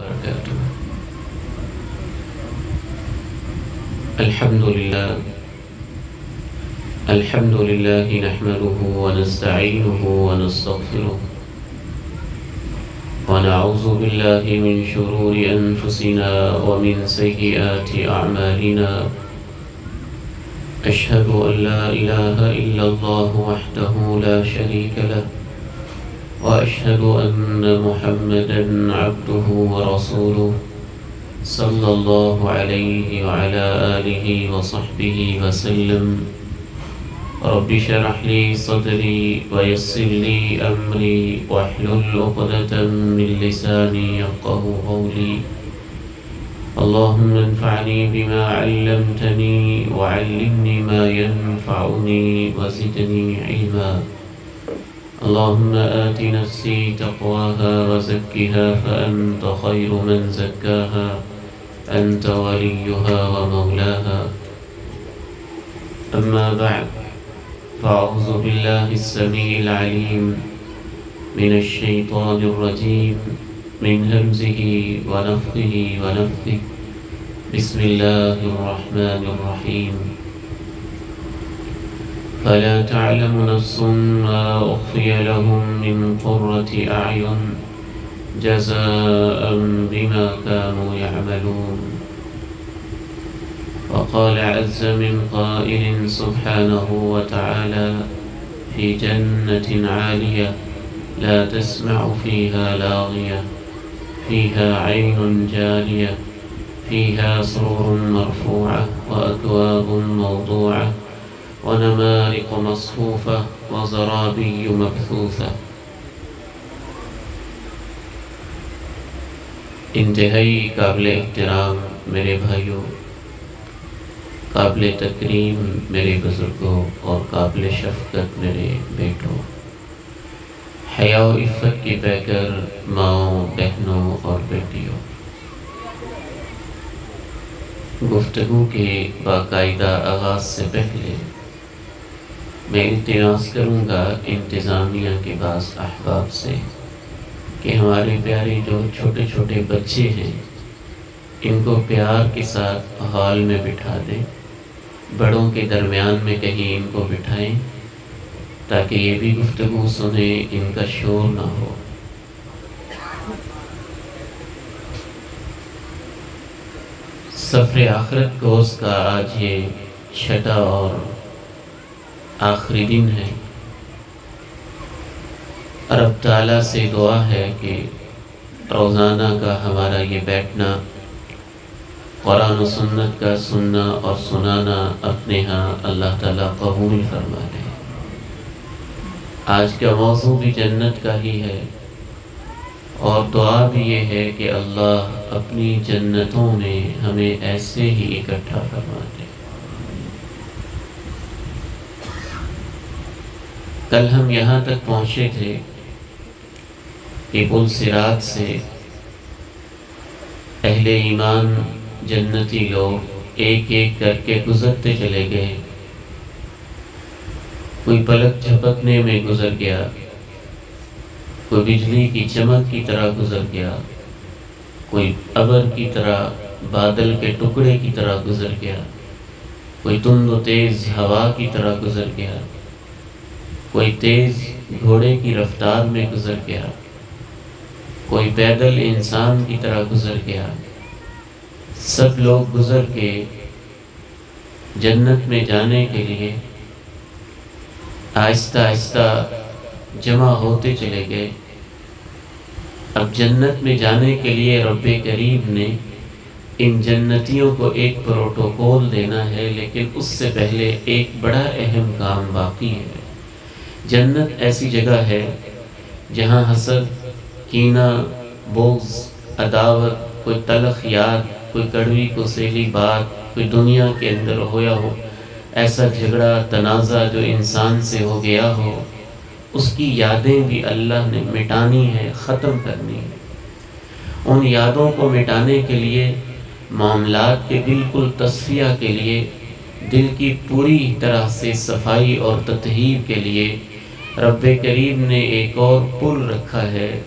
وبركاته. الحمد لله نحمده ونستعينه ونستغفره ونعوذ بالله من شرور أنفسنا ومن سيئات أعمالنا. أشهد أن لا إله إلا الله وحده لا شريك له، وأشهد أن محمدًا عبده ورسوله صلى الله عليه وعلى آله وصحبه وسلم. رب اشرح لي صدري ويسر لي أمري واحلل عقدة من لساني يفقهوا قولي. اللهم انفعني بما علمتني وعلمني ما ينفعني وزدني علما. اللهم آت نفسي تقواها وزكها فأنت خير من زكاها أنت وليها ومولاها. أما بعد، فأعوذ بالله السميع العليم من الشيطان الرجيم من همزه ونفخه ونفثه. بسم الله الرحمن الرحيم. فلا تعلم نفس ما أخفي لهم من قرة أعين جزاء بما كانوا يعملون. وقال عز من قائل سبحانه وتعالى في جنة عالية لا تسمع فيها لاغية فيها عين جارية فيها سرر مرفوعة وأكواب موضوعة ونمارق مصفوفة وزرابي مبثوثة. انتہائی قابل احترام میرے بھائیوں، قابل تکریم میرے بزرگوں اور قابل شفقت میرے بیٹوں، حیا و عفت کی پیکر ماؤں، بہنوں اور بیٹیوں، گفتگو کے باقاعدہ آغاز سے پہلے میں التماس کروں گا انتظامیہ کے بعض احباب سے کہ ہمارے پیارے جو چھوٹے چھوٹے بچے ہیں ان کو پیار کے ساتھ ہال میں بٹھا دیں، بڑوں کے درمیان میں کہیں ان کو بٹھائیں تاکہ یہ بھی گفتگو سنیں، ان کا شور نہ ہو۔ سفر آخرت کوس کا آج یہ چھٹا اور آخری دن ہے۔ رب تعالیٰ سے دعا ہے کہ روزانہ کا ہمارا یہ بیٹھنا، قرآن و سنت کا سننا اور سنانا اپنے ہاں اللہ تعالیٰ قبول فرما لے۔ آج کا موضوع بھی جنت کا ہی ہے اور دعا بھی یہ ہے کہ اللہ اپنی جنتوں میں ہمیں ایسے ہی اکٹھا فرما دے۔ کل ہم یہاں تک پہنچے تھے کہ پل صراط سے اہل ایمان جنتی لوگ ایک ایک کر کے گزرتے چلے گئے۔ کوئی پلک جھپکنے میں گزر گیا، کوئی بجلی کی چمک کی طرح گزر گیا، کوئی ابر کی طرح، بادل کے ٹکڑے کی طرح گزر گیا، کوئی تند و تیز ہوا کی طرح گزر گیا، کوئی تیز گھوڑے کی رفتار میں گزر گیا، کوئی پیدل انسان کی طرح گزر گیا۔ سب لوگ گزر کے جنت میں جانے کے لیے آہستہ آہستہ جمع ہوتے چلے گئے۔ اب جنت میں جانے کے لیے رب کریم نے ان جنتیوں کو ایک پروٹوکول دینا ہے، لیکن اس سے پہلے ایک بڑا اہم کام باقی ہے۔ جنت ایسی جگہ ہے جہاں حسد، کینہ، بغض، عداوت، کوئی تلخ یاد، کوئی کڑوی کو سیلی بات، کوئی دنیا کے اندر ہویا ہو ایسا جھگڑا تنازع جو انسان سے ہو گیا ہو، اس کی یادیں بھی اللہ نے مٹانی ہے، ختم کرنی ہے۔ ان یادوں کو مٹانے کے لیے، معاملات کے بالکل تصفیہ کے لیے، دل کی پوری طرح سے صفائی اور تطہیر کے لیے رب کریم نے ایک اور پل رکھا ہے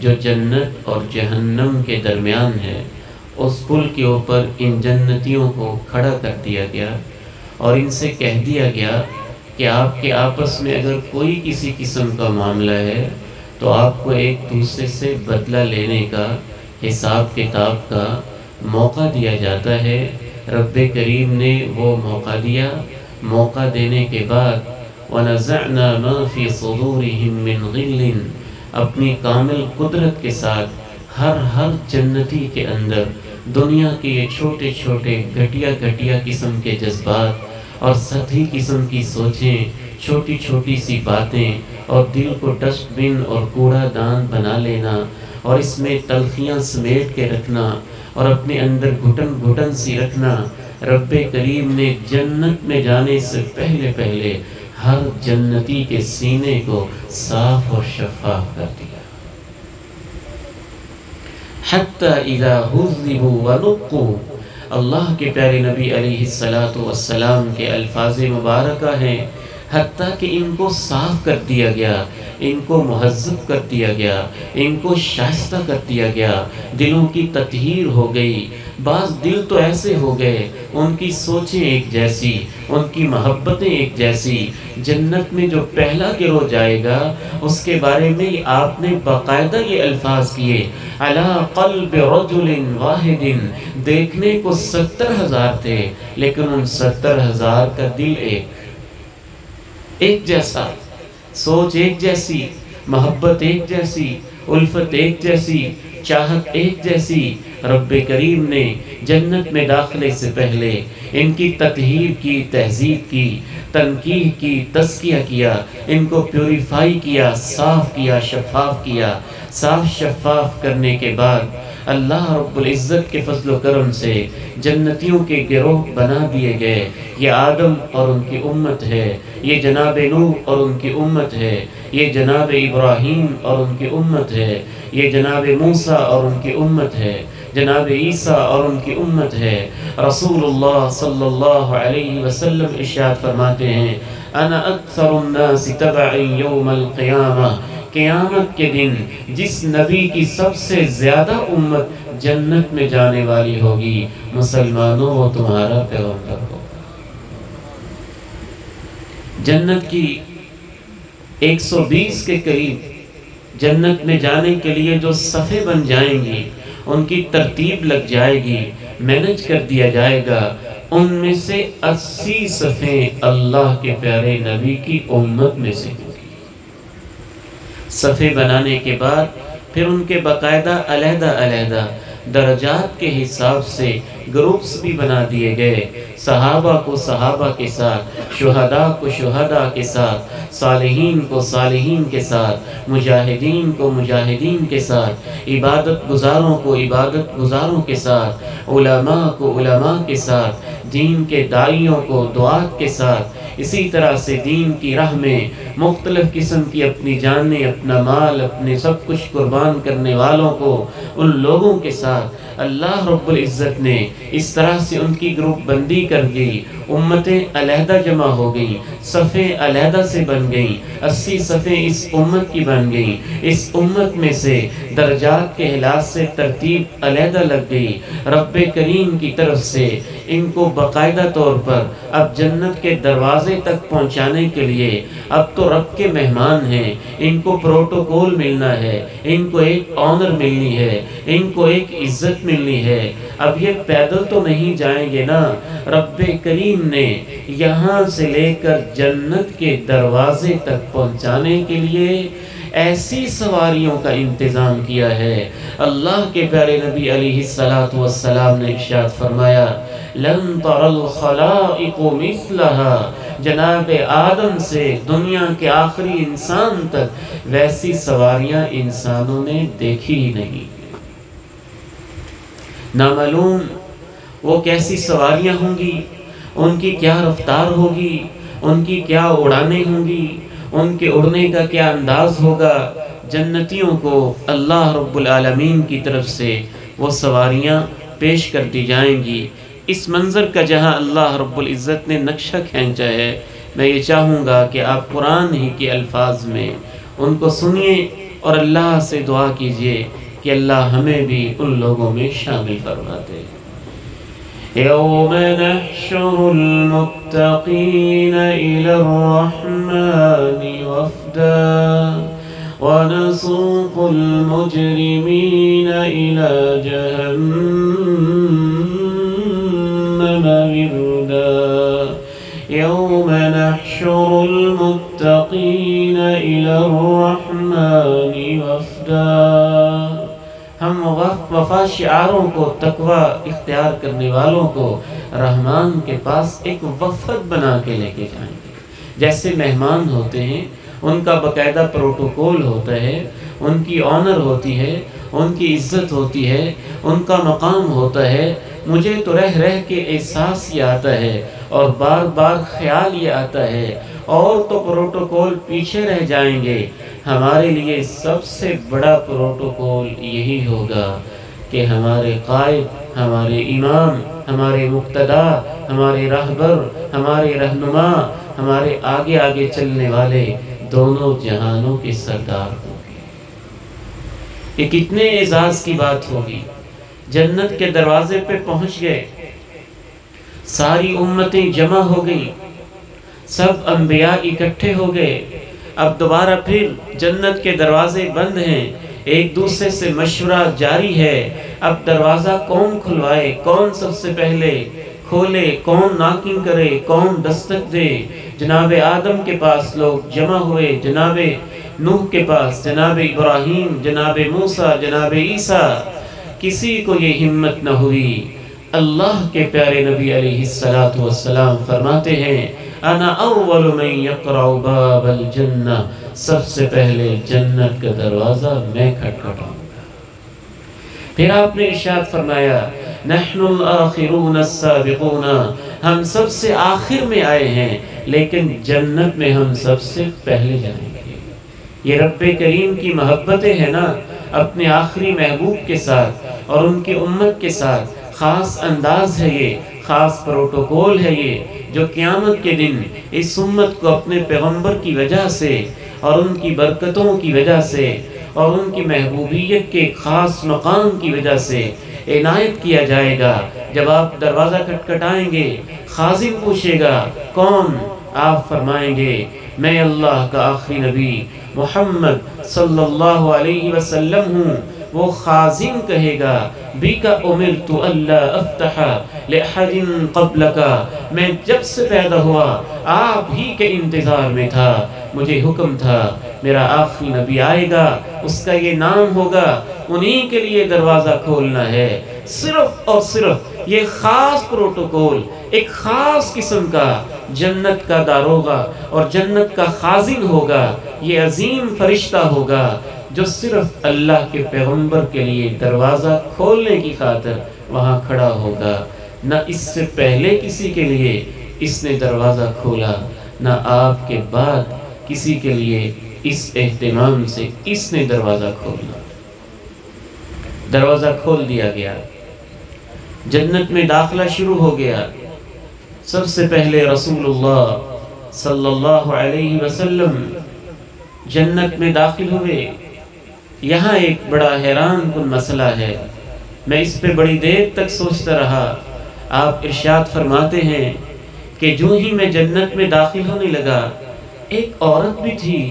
جو جنت اور جہنم کے درمیان ہے، اس پل کے اوپر ان جنتیوں کو کھڑا کر دیا گیا اور ان سے کہہ دیا گیا کہ آپ کے آپس میں اگر کوئی کسی قسم کا معاملہ ہے تو آپ کو ایک دوسرے سے بدلہ لینے کا، حساب کتاب کا موقع دیا جاتا ہے۔ رب کریم نے وہ موقع دیا۔ موقع دینے کے بعد وَنَزَعْنَا مَا فِي صُدُورِهِم مِّن غِلٍّ، اپنی کامل قدرت کے ساتھ ہر جنتی کے اندر دنیا کے یہ چھوٹے چھوٹے گھٹیا قسم کے جذبات اور سطحی قسم کی سوچیں، چھوٹی چھوٹی سی باتیں اور دل کو ڈسٹ بن اور کوڑا دان بنا لینا اور اس میں تلخیاں سمیٹ کے رکھنا اور اپنے اندر گھٹن گھٹن سی رکھنا، رب کریم نے جنت میں جانے سے پہلے ہر جنتی کے سینے کو صاف اور شفاف کر دیا۔ حتی اذا حذبوا ونقوا، اللہ کے پیارے نبی علیہ السلام کے الفاظ مبارکہ ہیں، حتیٰ کہ ان کو صاف کر دیا گیا، ان کو مہذب کر دیا گیا، ان کو شائستہ کر دیا گیا، دلوں کی تطہیر ہو گئی۔ بعض دل تو ایسے ہو گئے، ان کی سوچیں ایک جیسی، ان کی محبتیں ایک جیسی۔ جنت میں جو پہلا گروہ جائے گا اس کے بارے میں آپ نے باقاعدہ یہ الفاظ کیے، علی قلب رجل واحد، دیکھنے کو 70,000 تھے لیکن ان 70,000 کا دل ایک جیسا، سوچ ایک جیسی، محبت ایک جیسی، الفت ایک جیسی، چاہت ایک جیسی۔ رب کریم نے جنت میں داخلے سے پہلے ان کی تطہیر کی، تہذیب کی، تنقیح کی، تزکیہ کیا، ان کو پیوریفائی کیا، صاف کیا، شفاف کیا۔ صاف شفاف کرنے کے بعد اللہ رب العزت کے فضل و کرم سے جنتیوں کے گروہ بنا دیے گئے۔ یہ آدم اور ان کی امت ہے، یہ جناب نوح اور ان کی امت ہے، یہ جناب ابراہیم اور ان کی امت ہے، یہ جناب موسیٰ اور ان کی امت ہے، جناب عیسیٰ اور ان کی امت ہے۔ رسول اللہ صلی اللہ علیہ وسلم ارشاد فرماتے ہیں، انا اکثر الناس تبعا یوم القیامہ، قیامت کے دن جس نبی کی سب سے زیادہ امت جنت میں جانے والی ہوگی، مسلمانوں وہ تمہارا پیغمبر ہوگا۔ جنت کی 120 کے قریب جنت میں جانے کے لیے جو صفیں بن جائیں گی، ان کی ترتیب لگ جائے گی، مینج کر دیا جائے گا۔ ان میں سے 80 صفیں اللہ کے پیارے نبی کی امت میں سے ہوگی۔ صفیں بنانے کے بعد پھر ان کے باقاعدہ علیحدہ درجات کے حساب سے گروپس بھی بنا دیے گئے۔ صحابہ کو صحابہ کے ساتھ، شہداء کو شہداء کے ساتھ، صالحین کو صالحین کے ساتھ، مجاہدین کو مجاہدین کے ساتھ، عبادت گزاروں کو عبادت گزاروں کے ساتھ، علماء کو علماء کے ساتھ، دین کے داعیوں کو دعات کے ساتھ، اسی طرح سے دین کی راہ میں مختلف قسم کی اپنی جانیں، اپنا مال، اپنے سب کچھ قربان کرنے والوں کو، ان لوگوں کے ساتھ اللہ رب العزت نے اس طرح سے ان کی گروپ بندی کر دی۔ امتیں علیحدہ جمع ہو گئیں، صفیں علیحدہ سے بن گئیں، 80 صفیں اس امت کی بن گئیں۔ اس امت میں سے درجات کے لحاظ سے ترتیب علیحدہ لگ گئی۔ رب کریم کی طرف سے ان کو باقاعدہ طور پر اب جنت کے دروازے تک پہنچانے کے لیے، اب تو رب کے مہمان ہیں، ان کو پروٹوکول ملنا ہے، ان کو ایک آنر ملنی ہے، ان کو ایک عزت ملنی ہے۔ اب یہ پیدل تو نہیں جائیں گے نا، رب کریم نے یہاں سے لے کر جنت کے دروازے تک پہنچانے کے لیے ایسی سواریوں کا انتظام کیا ہے۔ اللہ کے پیارے نبی علیہ السلام نے ارشاد فرمایا، لن تر الخلائق مثلها، جناب آدم سے دنیا کے آخری انسان تک ویسی سواریاں انسانوں نے دیکھی ہی نہیں۔ نامعلوم وہ کیسی سواریاں ہوں گی، ان کی کیا رفتار ہوگی، ان کی کیا اڑانیں ہوں گی، ان کے اڑنے کا کیا انداز ہوگا۔ جنتیوں کو اللہ رب العالمین کی طرف سے وہ سواریاں پیش کر دی جائیں گی۔ اس منظر کا جہاں اللہ رب العزت نے نقشہ کھینچا ہے، میں یہ چاہوں گا کہ آپ قرآن ہی کے الفاظ میں ان کو سنیے اور اللہ سے دعا کیجئے کہ اللہ ہمیں بھی ان لوگوں میں شامل فرما دے۔ یوم نحشر المتقین الی الرحمن وفدا ونسوق المجرمین الی جہنم وردا۔ یوم نحشر المتقین الی الرحمن وفدا۔ ہم وفا شعاروں کو، تقوی اختیار کرنے والوں کو رحمان کے پاس ایک وفد بنا کے لے کے جائیں گے۔ جیسے مہمان ہوتے ہیں، ان کا باقاعدہ پروٹوکول ہوتا ہے، ان کی آنر ہوتی ہے، ان کی عزت ہوتی ہے، ان کا مقام ہوتا ہے۔ مجھے تو رہ رہ کے احساس یہ آتا ہے اور بار بار خیال یہ آتا ہے، اور تو پروٹوکول پیچھے رہ جائیں گے، ہمارے لیے سب سے بڑا پروٹوکول یہی ہوگا کہ ہمارے قائد، ہمارے امام، ہمارے مقتدا، ہمارے رہبر، ہمارے رہنما، ہمارے آگے آگے چلنے والے دونوں جہانوں کے سردار ہوں گے۔ یہ کتنے اعزاز کی بات ہوگی۔ جنت کے دروازے پہ پہنچ گئے، ساری امتیں جمع ہو گئی، سب انبیاء اکٹھے ہو گئے۔ اب دوبارہ پھر جنت کے دروازے بند ہیں، ایک دوسرے سے مشورہ جاری ہے۔ اب دروازہ کون کھلوائے، کون سب سے پہلے کھولے، کون ناکنگ کرے، کون دستک دے۔ جناب آدم کے پاس لوگ جمع ہوئے، جناب نوح کے پاس، جناب ابراہیم، جناب موسیٰ، جناب عیسیٰ۔ کسی کو یہ ہمت نہ ہوئی۔ اللہ کے پیارے نبی علیہ السلام فرماتے ہیں انا اول من یقرع باب الجنہ، سب سے پہلے جنت کا دروازہ میں کھٹکھٹاؤں گا۔ پھر آپ نے ارشاد فرمایا نحن الآخرون السابقون، ہم سب سے آخر میں آئے ہیں لیکن جنت میں ہم سب سے پہلے جائیں گے۔ یہ رب کریم کی محبتیں ہیں نا، اپنے آخری محبوب کے ساتھ اور ان کی امت کے ساتھ خاص انداز ہے، یہ خاص پروٹوکول ہے یہ، جو قیامت کے دن اس امت کو اپنے پیغمبر کی وجہ سے اور ان کی برکتوں کی وجہ سے اور ان کی محبوبیت کے خاص مقام کی وجہ سے عنایت کیا جائے گا۔ جب آپ دروازہ کھٹکھٹائیں گے، خازن پوچھے گا کون؟ آپ فرمائیں گے میں اللہ کا آخری نبی محمد صلی اللہ علیہ وسلم ہوں۔ وہ خازن کہے گا بِكَ أُمِرْتُ أَلَّا أَفْتَحَ لِأَحَدٍ قَبْلَكَ، میں جب سے پیدا ہوا آپ ہی کے انتظار میں تھا، مجھے حکم تھا میرا آخری نبی آئے گا، اس کا یہ نام ہوگا، انہی کے لیے دروازہ کھولنا ہے۔ صرف اور صرف یہ خاص پروٹوکول، ایک خاص قسم کا جنت کا داروغہ اور جنت کا خازن ہوگا، یہ عظیم فرشتہ ہوگا جو صرف اللہ کے پیغمبر کے لیے دروازہ کھولنے کی خاطر وہاں کھڑا ہوگا۔ نہ اس سے پہلے کسی کے لیے اس نے دروازہ کھولا، نہ آپ کے بعد کسی کے لیے اس اہتمام سے اس نے دروازہ کھولنا۔ دروازہ کھول دیا گیا، جنت میں داخلہ شروع ہو گیا۔ سب سے پہلے رسول اللہ صلی اللہ علیہ وسلم جنت میں داخل ہوئے۔ یہاں ایک بڑا حیران کن مسئلہ ہے، میں اس پہ بڑی دیر تک سوچتا رہا۔ آپ ارشاد فرماتے ہیں کہ جو ہی میں جنت میں داخل ہونے لگا، ایک عورت بھی تھی،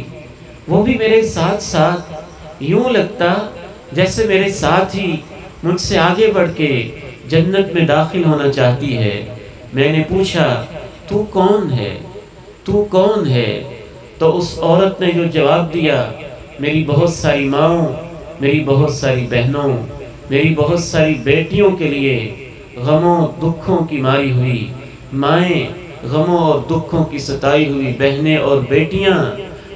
وہ بھی میرے ساتھ ساتھ، یوں لگتا جیسے میرے ساتھ ہی مجھ سے آگے بڑھ کے جنت میں داخل ہونا چاہتی ہے۔ میں نے پوچھا تو کون ہے، تو کون ہے؟ تو اس عورت نے جو جواب دیا، میری بہت ساری ماؤں، میری بہت ساری بہنوں، میری بہت ساری بیٹیوں کے لیے غموں دکھوں کی ماری ہوئی مائیں، غموں اور دکھوں کی ستائی ہوئی بہنیں اور بیٹیاں،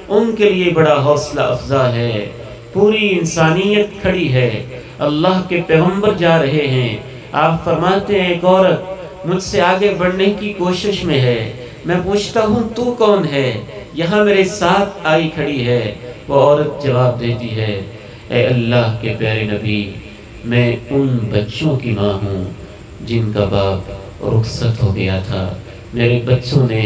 ان کے لیے بڑا حوصلہ افزا ہے۔ پوری انسانیت کھڑی ہے، اللہ کے پیغمبر جا رہے ہیں۔ آپ فرماتے ہیں ایک عورت مجھ سے آگے بڑھنے کی کوشش میں ہے، میں پوچھتا ہوں تو کون ہے؟ یہاں میرے ساتھ آئی کھڑی ہے۔ وہ عورت جواب دیتی ہے اے اللہ کے پیارے نبی، میں ان بچوں کی ماں ہوں جن کا باپ رخصت ہو گیا تھا، میرے بچوں نے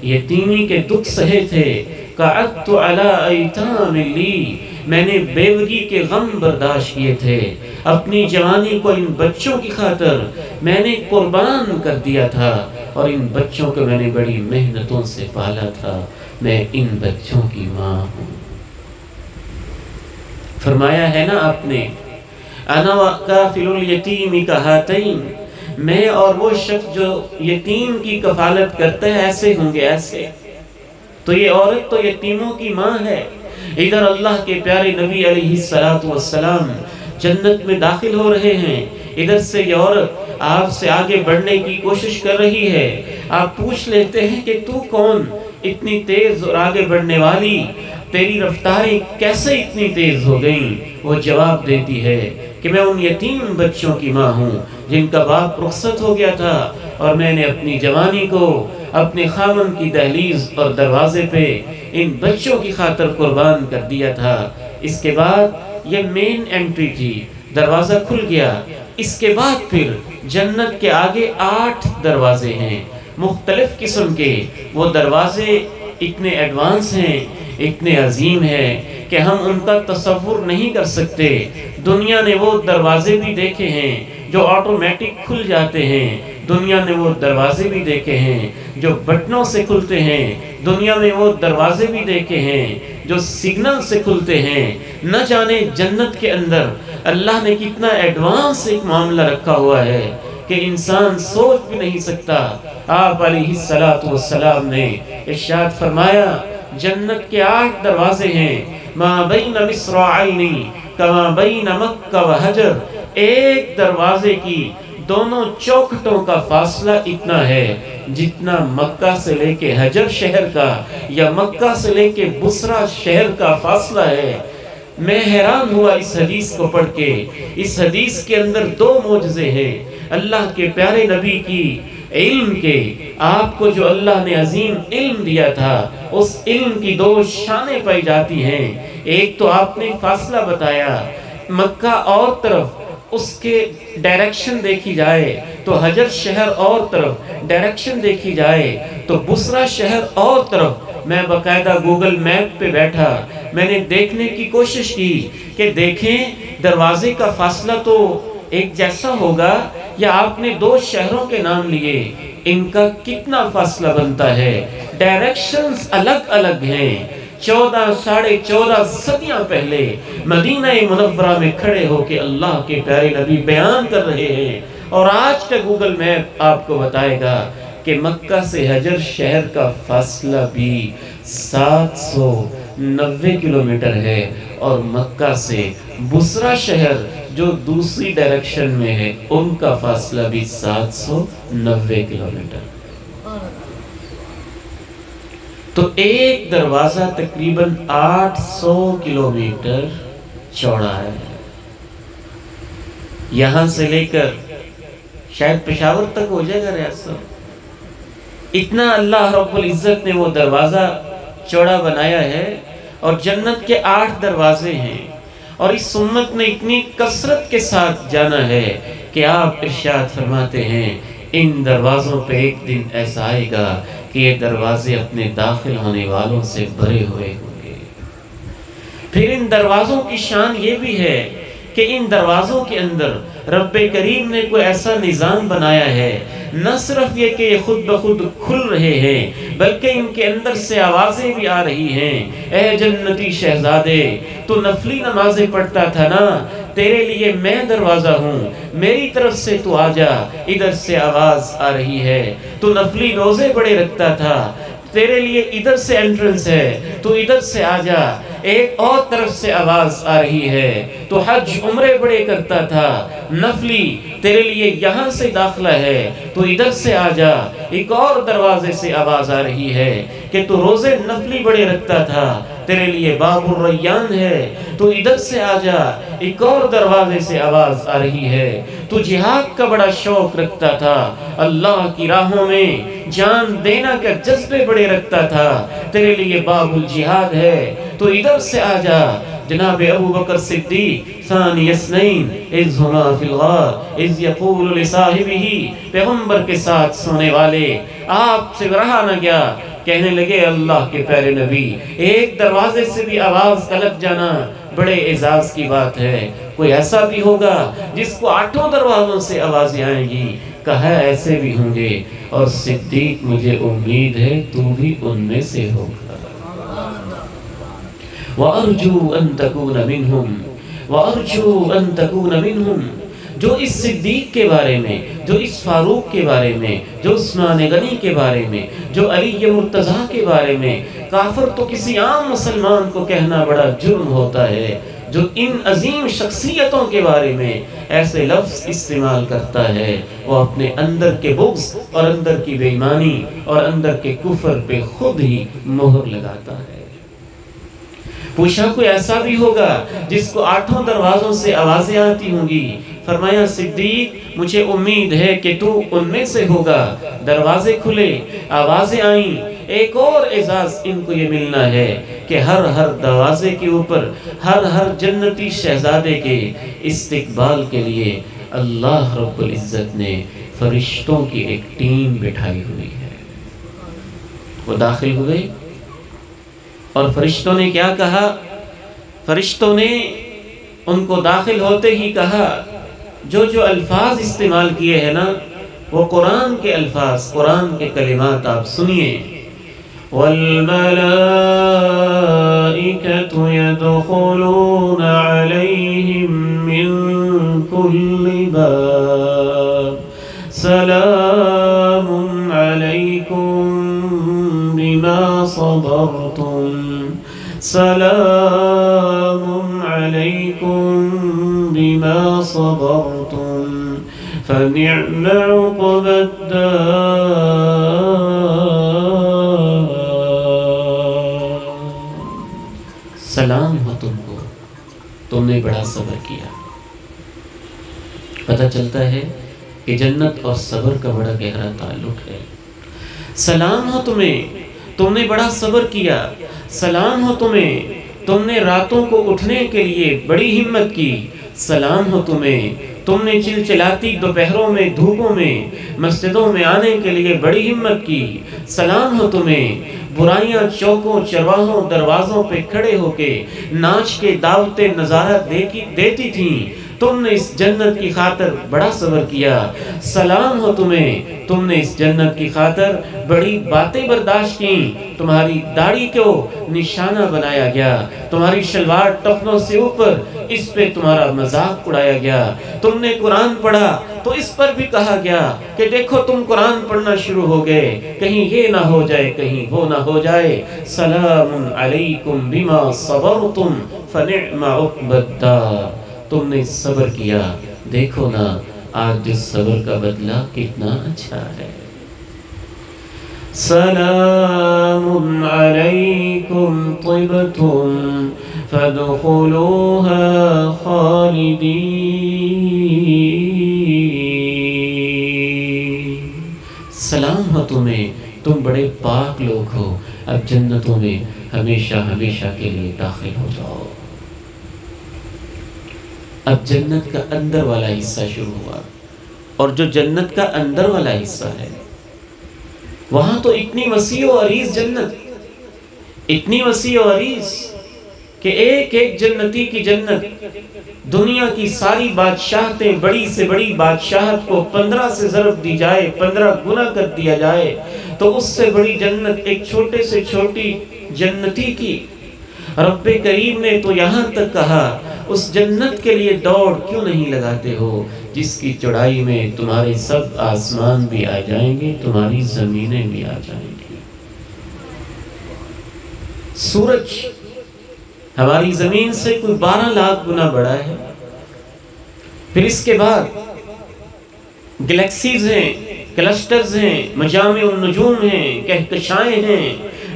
یتیمی کے دکھ سہے تھے۔ قعدت علی ایتام لی، میں نے بیوگی کے غم برداشت کیے تھے، اپنی جوانی کو ان بچوں کی خاطر میں نے قربان کر دیا تھا، اور ان بچوں کو میں نے بڑی محنتوں سے پالا تھا، میں ان بچوں کی ماں ہوں۔ فرمایا ہے نا آپ نے، انا وکافل الیتیم کہاتین، میں اور وہ شخص جو یتیم کی کفالت کرتا ہے ایسے ہوں گے، ایسے۔ تو یہ عورت تو یتیموں کی ماں ہے۔ ادھر اللہ کے پیارے نبی علیہ السلام جنت میں داخل ہو رہے ہیں، ادھر سے یہ عورت آپ سے آگے بڑھنے کی کوشش کر رہی ہے۔ آپ پوچھ لیتے ہیں کہ تو کون، اتنی تیز اور آگے بڑھنے والی، تیری رفتاریں کیسے اتنی تیز ہو گئیں؟ وہ جواب دیتی ہے کہ میں ان یتیم بچوں کی ماں ہوں جن کا باپ رخصت ہو گیا تھا، اور میں نے اپنی جوانی کو اپنے خامن کی دہلیز اور دروازے پہ ان بچوں کی خاطر قربان کر دیا تھا۔ اس کے بعد یہ مین انٹری تھی، دروازہ کھل گیا۔ اس کے بعد پھر جنت کے آگے 8 دروازے ہیں مختلف قسم کے۔ وہ دروازے اتنے ایڈوانس ہیں، اتنے عظیم ہیں کہ ہم ان کا تصور نہیں کر سکتے۔ دنیا نے وہ دروازے بھی دیکھے ہیں جو آٹومیٹک کھل جاتے ہیں، دنیا نے وہ دروازے بھی دیکھے ہیں جو بٹنوں سے کھلتے ہیں، دنیا میں وہ دروازے بھی دیکھے ہیں جو سگنل سے کھلتے ہیں۔ نہ جانے جنت کے اندر اللہ نے کتنا ایڈوانس ایک معاملہ رکھا ہوا ہے کہ انسان سوچ بھی نہیں سکتا۔ آپ علیہ السلام نے ارشاد فرمایا، جنت کے 8 دروازے ہیں، ما بین مصراعین کما بین مکہ و حجر، ایک دروازے کی دونوں چوکھٹوں کا فاصلہ اتنا ہے جتنا مکہ سے لے کے حجر شہر کا یا مکہ سے لے کے بصرہ شہر کا فاصلہ ہے۔ میں حیران ہوا اس حدیث کو پڑھ کے۔ اس حدیث کے اندر 2 معجزے ہیں اللہ کے پیارے نبی کی علم کے۔ آپ کو جو اللہ نے عظیم علم دیا تھا، اس علم کی 2 شانیں پائی جاتی ہیں۔ ایک تو آپ نے فاصلہ بتایا، مکہ اور طرف اس کے ڈائریکشن دیکھی جائے تو حجر شہر اور طرف ڈائریکشن دیکھی جائے تو بصرہ شہر اور طرف۔ میں باقاعدہ گوگل میپ پہ بیٹھا، میں نے دیکھنے کی کوشش کی کہ دیکھیں دروازے کا فاصلہ تو ایک جیسا ہوگا، یا آپ نے 2 شہروں کے نام لیے، ان کا کتنا فاصلہ بنتا ہے؟ ڈائریکشنز الگ الگ ہیں۔ 14 ساڑھے 14 صدیاں پہلے مدینہ منورہ میں کھڑے ہو کے اللہ کے پیارے نبی بیان کر رہے ہیں، اور آج کا گوگل میپ آپ کو بتائے گا کہ مکہ سے حجر شہر کا فاصلہ بھی 790 کلومیٹر ہے، اور مکہ سے بصرہ شہر جو دوسری ڈائریکشن میں ہے ان کا فاصلہ بھی 790 کلومیٹر۔ تو ایک دروازہ تقریباً 800 کلومیٹر چوڑا ہے۔ یہاں سے لے کر شاید پشاور تک ہو جائے گا ریاست۔ اتنا اللہ رب العزت نے وہ دروازہ چوڑا بنایا ہے، اور جنت کے 8 دروازے ہیں، اور اس امت نے اتنی کثرت کے ساتھ جانا ہے کہ آپ ارشاد فرماتے ہیں ان دروازوں پہ ایک دن ایسا آئے گا کہ یہ دروازے اپنے داخل ہونے والوں سے بھرے ہوئے ہوں گے۔ پھر ان دروازوں کی شان یہ بھی ہے کہ ان دروازوں کے اندر رب کریم نے کوئی ایسا نظام بنایا ہے، نہ صرف یہ کہ یہ خود بخود کھل رہے ہیں بلکہ ان کے اندر سے آوازیں بھی آ رہی ہیں، اے جنتی شہزادے تو نفلی نمازیں پڑھتا تھا نا، تیرے لیے میں دروازہ ہوں، میری طرف سے تو آ جا، ادھر سے آواز آ رہی ہے۔ تو نفلی روزے بڑے رکھتا تھا، تیرے لیے ادھر سے انٹرنس ہے، تو ادھر سے آ جا، ایک اور طرف سے آواز آ رہی ہے۔ تو حج عمرے بڑے کرتا تھا، نفلی تیرے لیے یہاں سے داخلہ ہے، تو ادھر سے آ جا، ایک اور دروازے سے آواز آ رہی ہے کہ تو روزے نفلی بڑے رکھتا تھا، تیرے لیے باب الریان ہے، تو ادھر سے آ جا، ایک اور دروازے سے آواز آ رہی ہے۔ تو جہاد کا بڑا شوق رکھتا تھا، اللہ کی راہوں میں جان دینا کا جذبے بڑے رکھتا تھا، تیرے لیے باب الجہاد ہے، تو ادھر سے آ جا۔ جناب ابو بکر صدیق ثانی اثنین اذ ہما فی الغار اذ یقول لصاحبہ، پیغمبر کے ساتھ سونے والے، آپ سے رہا نہ گیا، کہنے لگے اللہ کے پیارے نبی ایک دروازے سے بھی آواز الگ جانا بڑے اعزاز کی بات ہے۔ کوئی ایسا بھی ہوگا جس کو 8 دروازوں سے آوازیں آئیں گی، کہا ایسے بھی ہوں گے، اور صدیق مجھے امید ہے تو بھی ان میں سے ہوگا۔ وَأَرْجُو أَن تَكُونَ مِنْهُمْ وَأَرْجُو أَن تَكُونَ مِنْهُمْ۔ جو اس صدیق کے بارے میں، جو اس فاروق کے بارے میں، جو عثمان غنی کے بارے میں، جو علی مرتضیٰ کے بارے میں، کافر تو کسی عام مسلمان کو کہنا بڑا جرم ہوتا ہے، جو ان عظیم شخصیتوں کے بارے میں ایسے لفظ استعمال کرتا ہے، وہ اپنے اندر کے بغض اور اندر کی بے ایمانی اور اندر کے کفر پہ خود ہی مہر لگاتا ہے۔ پوچھا کوئی ایسا بھی ہوگا جس کو 8 دروازوں سے آوازیں آتی ہوں گی؟ فرمایا صدیق مجھے امید ہے کہ تو ان میں سے ہوگا۔ دروازے کھلے، آوازیں آئیں۔ ایک اور اعزاز ان کو یہ ملنا ہے کہ ہر دروازے کے اوپر ہر جنتی شہزادے کے استقبال کے لیے اللہ رب العزت نے فرشتوں کی ایک ٹیم بٹھائی ہوئی ہے۔ وہ داخل ہوئے اور فرشتوں نے کیا کہا؟ فرشتوں نے ان کو داخل ہوتے ہی کہا، جو الفاظ استعمال کیے ہیں نا وہ قرآن کے الفاظ، قرآن کے کلمات آپ سنیے۔ وَالْمَلَائِكَةُ يَدْخُلُونَ عَلَيْهِمْ مِنْ كُلِّ بَابٍ سَلَامٌ عَلَيْكُمْ بِمَا صَبَرْتُمْ سَلَامٌ عَلَيْكُمْ بِمَا صَبَرْتُمْ فَنِعْمَ عُقْبَى الدَّارِ۔ سلام ہو تم کو، تم نے بڑا صبر کیا۔ پتہ چلتا ہے کہ جنت اور صبر کا بڑا گہرا تعلق ہے۔ سلام ہو تمہیں، تم نے بڑا صبر کیا۔ سلام ہو تمہیں، تم نے راتوں کو اٹھنے کے لیے بڑی ہمت کی۔ سلام ہو تمہیں، تم نے چلچلاتی دوپہروں میں دھوپوں میں مسجدوں میں آنے کے لیے بڑی ہمت کی۔ سلام ہو تمہیں، برائیاں چوکوں چرواہوں دروازوں پہ کھڑے ہو کے ناچ کے دعوتیں نظارہ دیتی تھیں، تم نے اس جنت کی خاطر بڑا صبر کیا۔ سلام ہو تمہیں، تم نے اس جنت کی خاطر بڑی باتیں برداشت کی۔ تمہاری داڑھی کو نشانہ بنایا گیا، تمہاری شلوار ٹخنوں سے اوپر اس پہ تمہارا مذاق اڑایا گیا۔ تم نے قرآن پڑھا تو اس پر بھی کہا گیا کہ دیکھو تم قرآن پڑھنا شروع ہو گئے، کہیں یہ نہ ہو جائے کہیں وہ نہ ہو جائے۔ سلام علیکم بما صبرتم فنعم عقبی الدار۔ تم نے صبر کیا، دیکھو نا آج جس صبر کا بدلہ کتنا اچھا ہے۔ سلام علیکم طبتم فادخلوها خالدین۔ سلام ہو تمہیں، تم بڑے پاک لوگ ہو، اب جنتوں میں ہمیشہ ہمیشہ کے لیے داخل ہو جاؤ۔ اب جنت کا اندر والا حصہ شروع ہوا، اور جو جنت کا اندر والا حصہ ہے وہاں تو اتنی وسیع و عریض جنت، اتنی وسیع و عریض کہ ایک ایک جنتی کی جنت دنیا کی ساری بادشاہتیں بڑی سے بڑی بادشاہت کو 15 سے ضرب دی جائے، 15 گنا کر دیا جائے تو اس سے بڑی جنت ایک چھوٹے سے چھوٹی جنتی کی۔ رب کریم نے تو یہاں تک کہا اس جنت کے لیے دوڑ کیوں نہیں لگاتے ہو جس کی چوڑائی میں تمہارے سب آسمان بھی آ جائیں گے، تمہاری زمینیں بھی آ جائیں گی۔ سورج ہماری زمین سے کوئی 12 لاکھ گنا بڑا ہے، پھر اس کے بعد گلیکسیز ہیں، کلسٹرز ہیں، مجامع النجوم ہیں، کہکشائیں ہیں،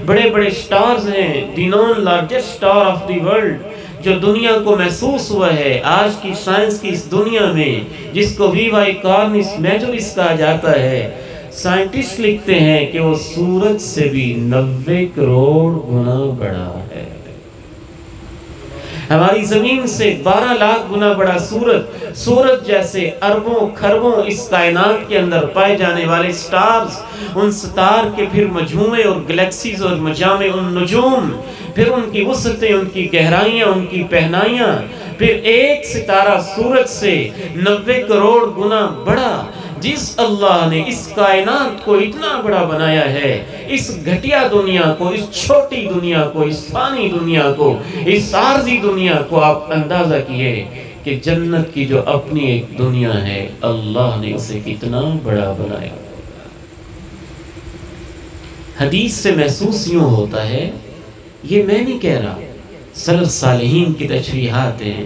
بڑے بڑے سٹارز ہیں، the known largest star of the world, جو دنیا کو محسوس ہوا ہے آج کی سائنس کی اس دنیا میں، جس کو ویوا کارنس میجورس کہا جاتا ہے۔ سائنٹسٹ لکھتے ہیں کہ وہ سورج سے بھی 90 کروڑ گنا بڑا ہے۔ ہماری زمین سے 12 لاکھ گنا بڑا سورج جیسے اربوں کھربوں اس کائنات کے اندر پائے جانے والے سٹارز، ان ستار کے پھر مجموعے اور گلیکسیز اور مجامع ان نجوم، پھر ان کی وسعتیں، ان کی گہرائیاں، ان کی پہنائیاں، پھر ایک ستارہ سورج سے 90 کروڑ گنا بڑا، جس اللہ نے اس کائنات کو اتنا بڑا بنایا ہے، اس گھٹیا دنیا کو، اس چھوٹی دنیا کو، اس فانی دنیا کو، اس عارضی دنیا کو آپ اندازہ کیے کہ جنت کی جو اپنی ایک دنیا ہے، اللہ نے اسے کتنا بڑا بنایا۔ حدیث سے محسوس یوں ہوتا ہے، یہ میں نہیں کہہ رہا، سلف صالحین کی تشریحات ہیں۔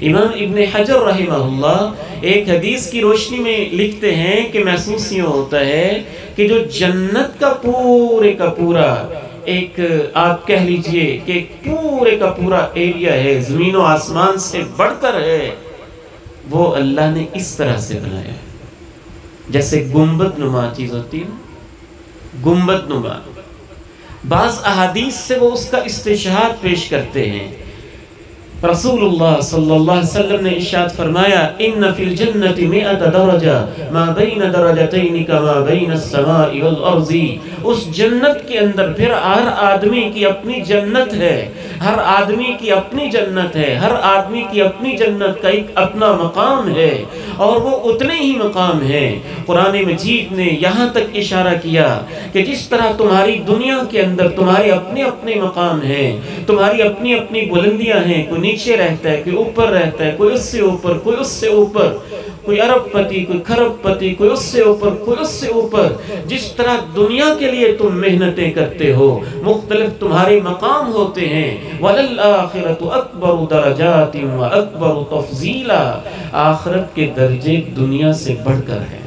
امام ابن حجر رحمہ اللہ ایک حدیث کی روشنی میں لکھتے ہیں کہ محسوس یہ ہوتا ہے کہ جو جنت کا پورے کا پورا ایک آپ کہہ لیجئے کہ پورے کا پورا ایریا ہے، زمین و آسمان سے بڑھ کر ہے، وہ اللہ نے اس طرح سے بنایا ہے جیسے گنبد نما چیز ہوتی ہے، گنبد نما۔ بعض احادیث سے وہ اس کا استشہاد پیش کرتے ہیں۔ رسول اللہ صلی اللہ علیہ وسلم نے ارشاد فرمایا، ان فی الجنت 100 درجہ ما بین درجتین کما بین السماء والارض۔ اس جنت کے اندر پھر ہر آدمی کی اپنی جنت ہے، ہر آدمی کی اپنی جنت ہے، ہر آدمی کی اپنی جنت کا ایک اپنا مقام ہے، اور وہ اتنے ہی مقام ہیں۔ قرآن مجید نے یہاں تک اشارہ کیا کہ جس طرح تمہاری دنیا کے اندر تمہارے اپنے اپنے مقام ہیں، تمہاری اپنی اپنی بلندیاں ہیں، کوئی نیچے رہتا ہے، کوئی اوپر رہتا ہے، کوئی اس سے اوپر، کوئی اس سے اوپر، کوئی ارب پتی، کوئی کھرب پتی، کوئی اس سے اوپر، کوئی اس سے اوپر۔ جس طرح دنیا کے لیے تم محنتیں کرتے ہو، مختلف تمہارے مقام ہوتے ہیں۔ وَلَلْآخِرَةُ أَكْبَرُ دَرَجَاتٍ وَأَكْبَرُ تَفْضِيلًا۔ آخرت کے درجے دنیا سے بڑھ کر ہیں۔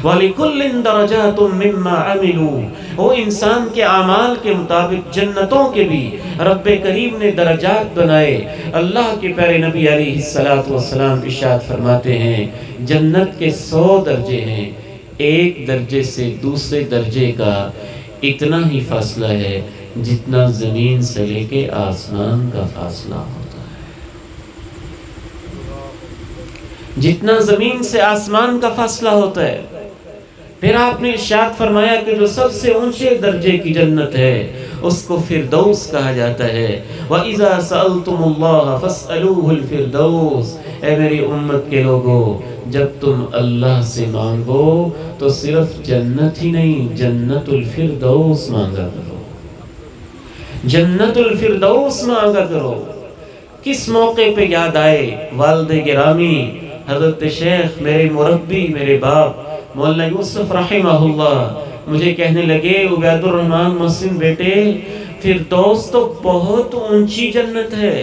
وَلِكُلٍّ دَرَجَاتٌ مِّمَّا عَمِلُوا۔ وہ انسان کے اعمال کے مطابق جنتوں کے بھی رب کریم نے درجات بنائے۔ اللہ کے پیارے نبی علیہ السلام ارشاد فرماتے ہیں، جنت کے 100 درجے ہیں، ایک درجے سے دوسرے درجے کا اتنا ہی فاصلہ ہے جتنا زمین سے لے کے آسمان کا فاصلہ ہوتا ہے، جتنا زمین سے آسمان کا فاصلہ ہوتا ہے۔ پھر آپ نے ارشاد فرمایا کہ جو سب سے اونچے درجے کی جنت ہے اس کو فردوس کہا جاتا ہے۔ وَإِذَا سَأَلْتُمُ اللَّهَ فَاسْأَلُوهُ الْفِرْدَوْسَ۔ اے میری امت کے لوگوں، جب تم اللہ سے مانگو تو صرف جنت ہی نہیں، جنت الفردوس مانگا کرو، جنت الفردوس مانگا کرو۔ کس موقع پہ یاد آئے؟ والد گرامی حضرت شیخ میرے مربی میرے باپ مولانا یوسف رحمہ اللہ مجھے کہنے لگے، عبید الرحمن محسن بیٹے، فردوس تو بہت اونچی جنت ہے۔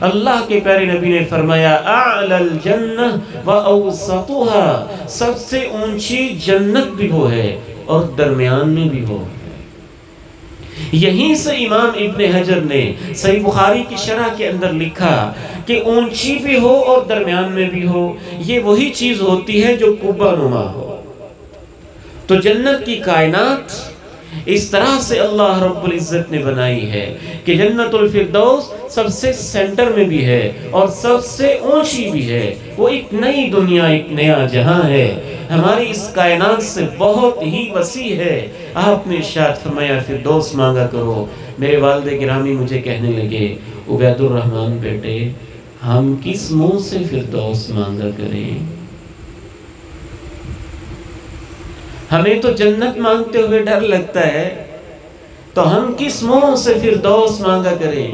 اللہ کے پیارے نبی نے فرمایا، اعلی الجنہ و اوسطها، سب سے اونچی جنت بھی وہ ہے اور درمیان میں بھی وہ ہے۔ یہیں سے امام ابن حجر نے صحیح بخاری کی شرح کے اندر لکھا کہ اونچی بھی ہو اور درمیان میں بھی ہو، یہ وہی چیز ہوتی ہے جو قبہ نما ہو۔ تو جنت کی کائنات اس طرح سے اللہ رب العزت نے بنائی ہے کہ جنت الفردوس سب سے سینٹر میں بھی ہے اور سب سے اونچی بھی ہے۔ وہ ایک نئی دنیا، ایک نیا جہاں ہے، ہماری اس کائنات سے بہت ہی وسیع ہے۔ آپ نے ارشاد فرمایا فردوس مانگا کرو۔ میرے والد گرامی مجھے کہنے لگے، عبید الرحمن بیٹے، ہم کس منہ سے فردوس مانگا کریں؟ ہمیں تو جنت مانگتے ہوئے ڈر لگتا ہے، تو ہم کس منہ سے فردوس مانگا کریں؟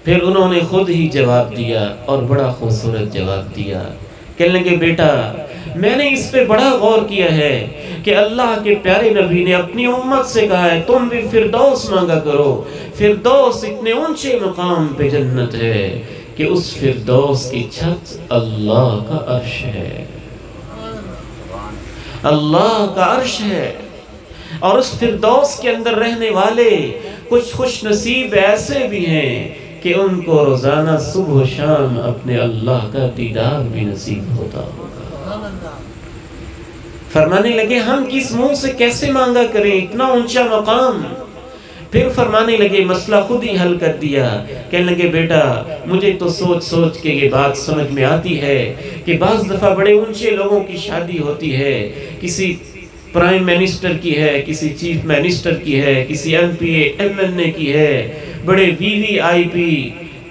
پھر انہوں نے خود ہی جواب دیا اور بڑا خوبصورت جواب دیا۔ کہنے لگے، بیٹا میں نے اس پہ بڑا غور کیا ہے کہ اللہ کے پیارے نبی نے اپنی امت سے کہا ہے تم بھی فردوس مانگا کرو۔ فردوس اتنے اونچے مقام پہ جنت ہے کہ اس فردوس کی چھت اللہ کا عرش ہے، اللہ کا عرش ہے۔ اور اس فردوس کے اندر رہنے والے کچھ خوش نصیب ایسے بھی ہیں کہ ان کو روزانہ صبح و شام اپنے اللہ کا دیدار بھی نصیب ہوتا ہوگا۔ فرمانے لگے، ہم کس منہ سے کیسے مانگا کریں اتنا اونچا مقام؟ پھر فرمانے لگے، مسئلہ خود ہی حل کر دیا، کہنے لگے بیٹا مجھے تو سوچ سوچ کے یہ بات سمجھ میں آتی ہے کہ بعض دفعہ بڑے اونچے لوگوں کی شادی ہوتی ہے، کسی پرائم منسٹر کی ہے، کسی چیف منسٹر کی ہے، کسی M P A M N A کی ہے، بڑے وی وی آئی پی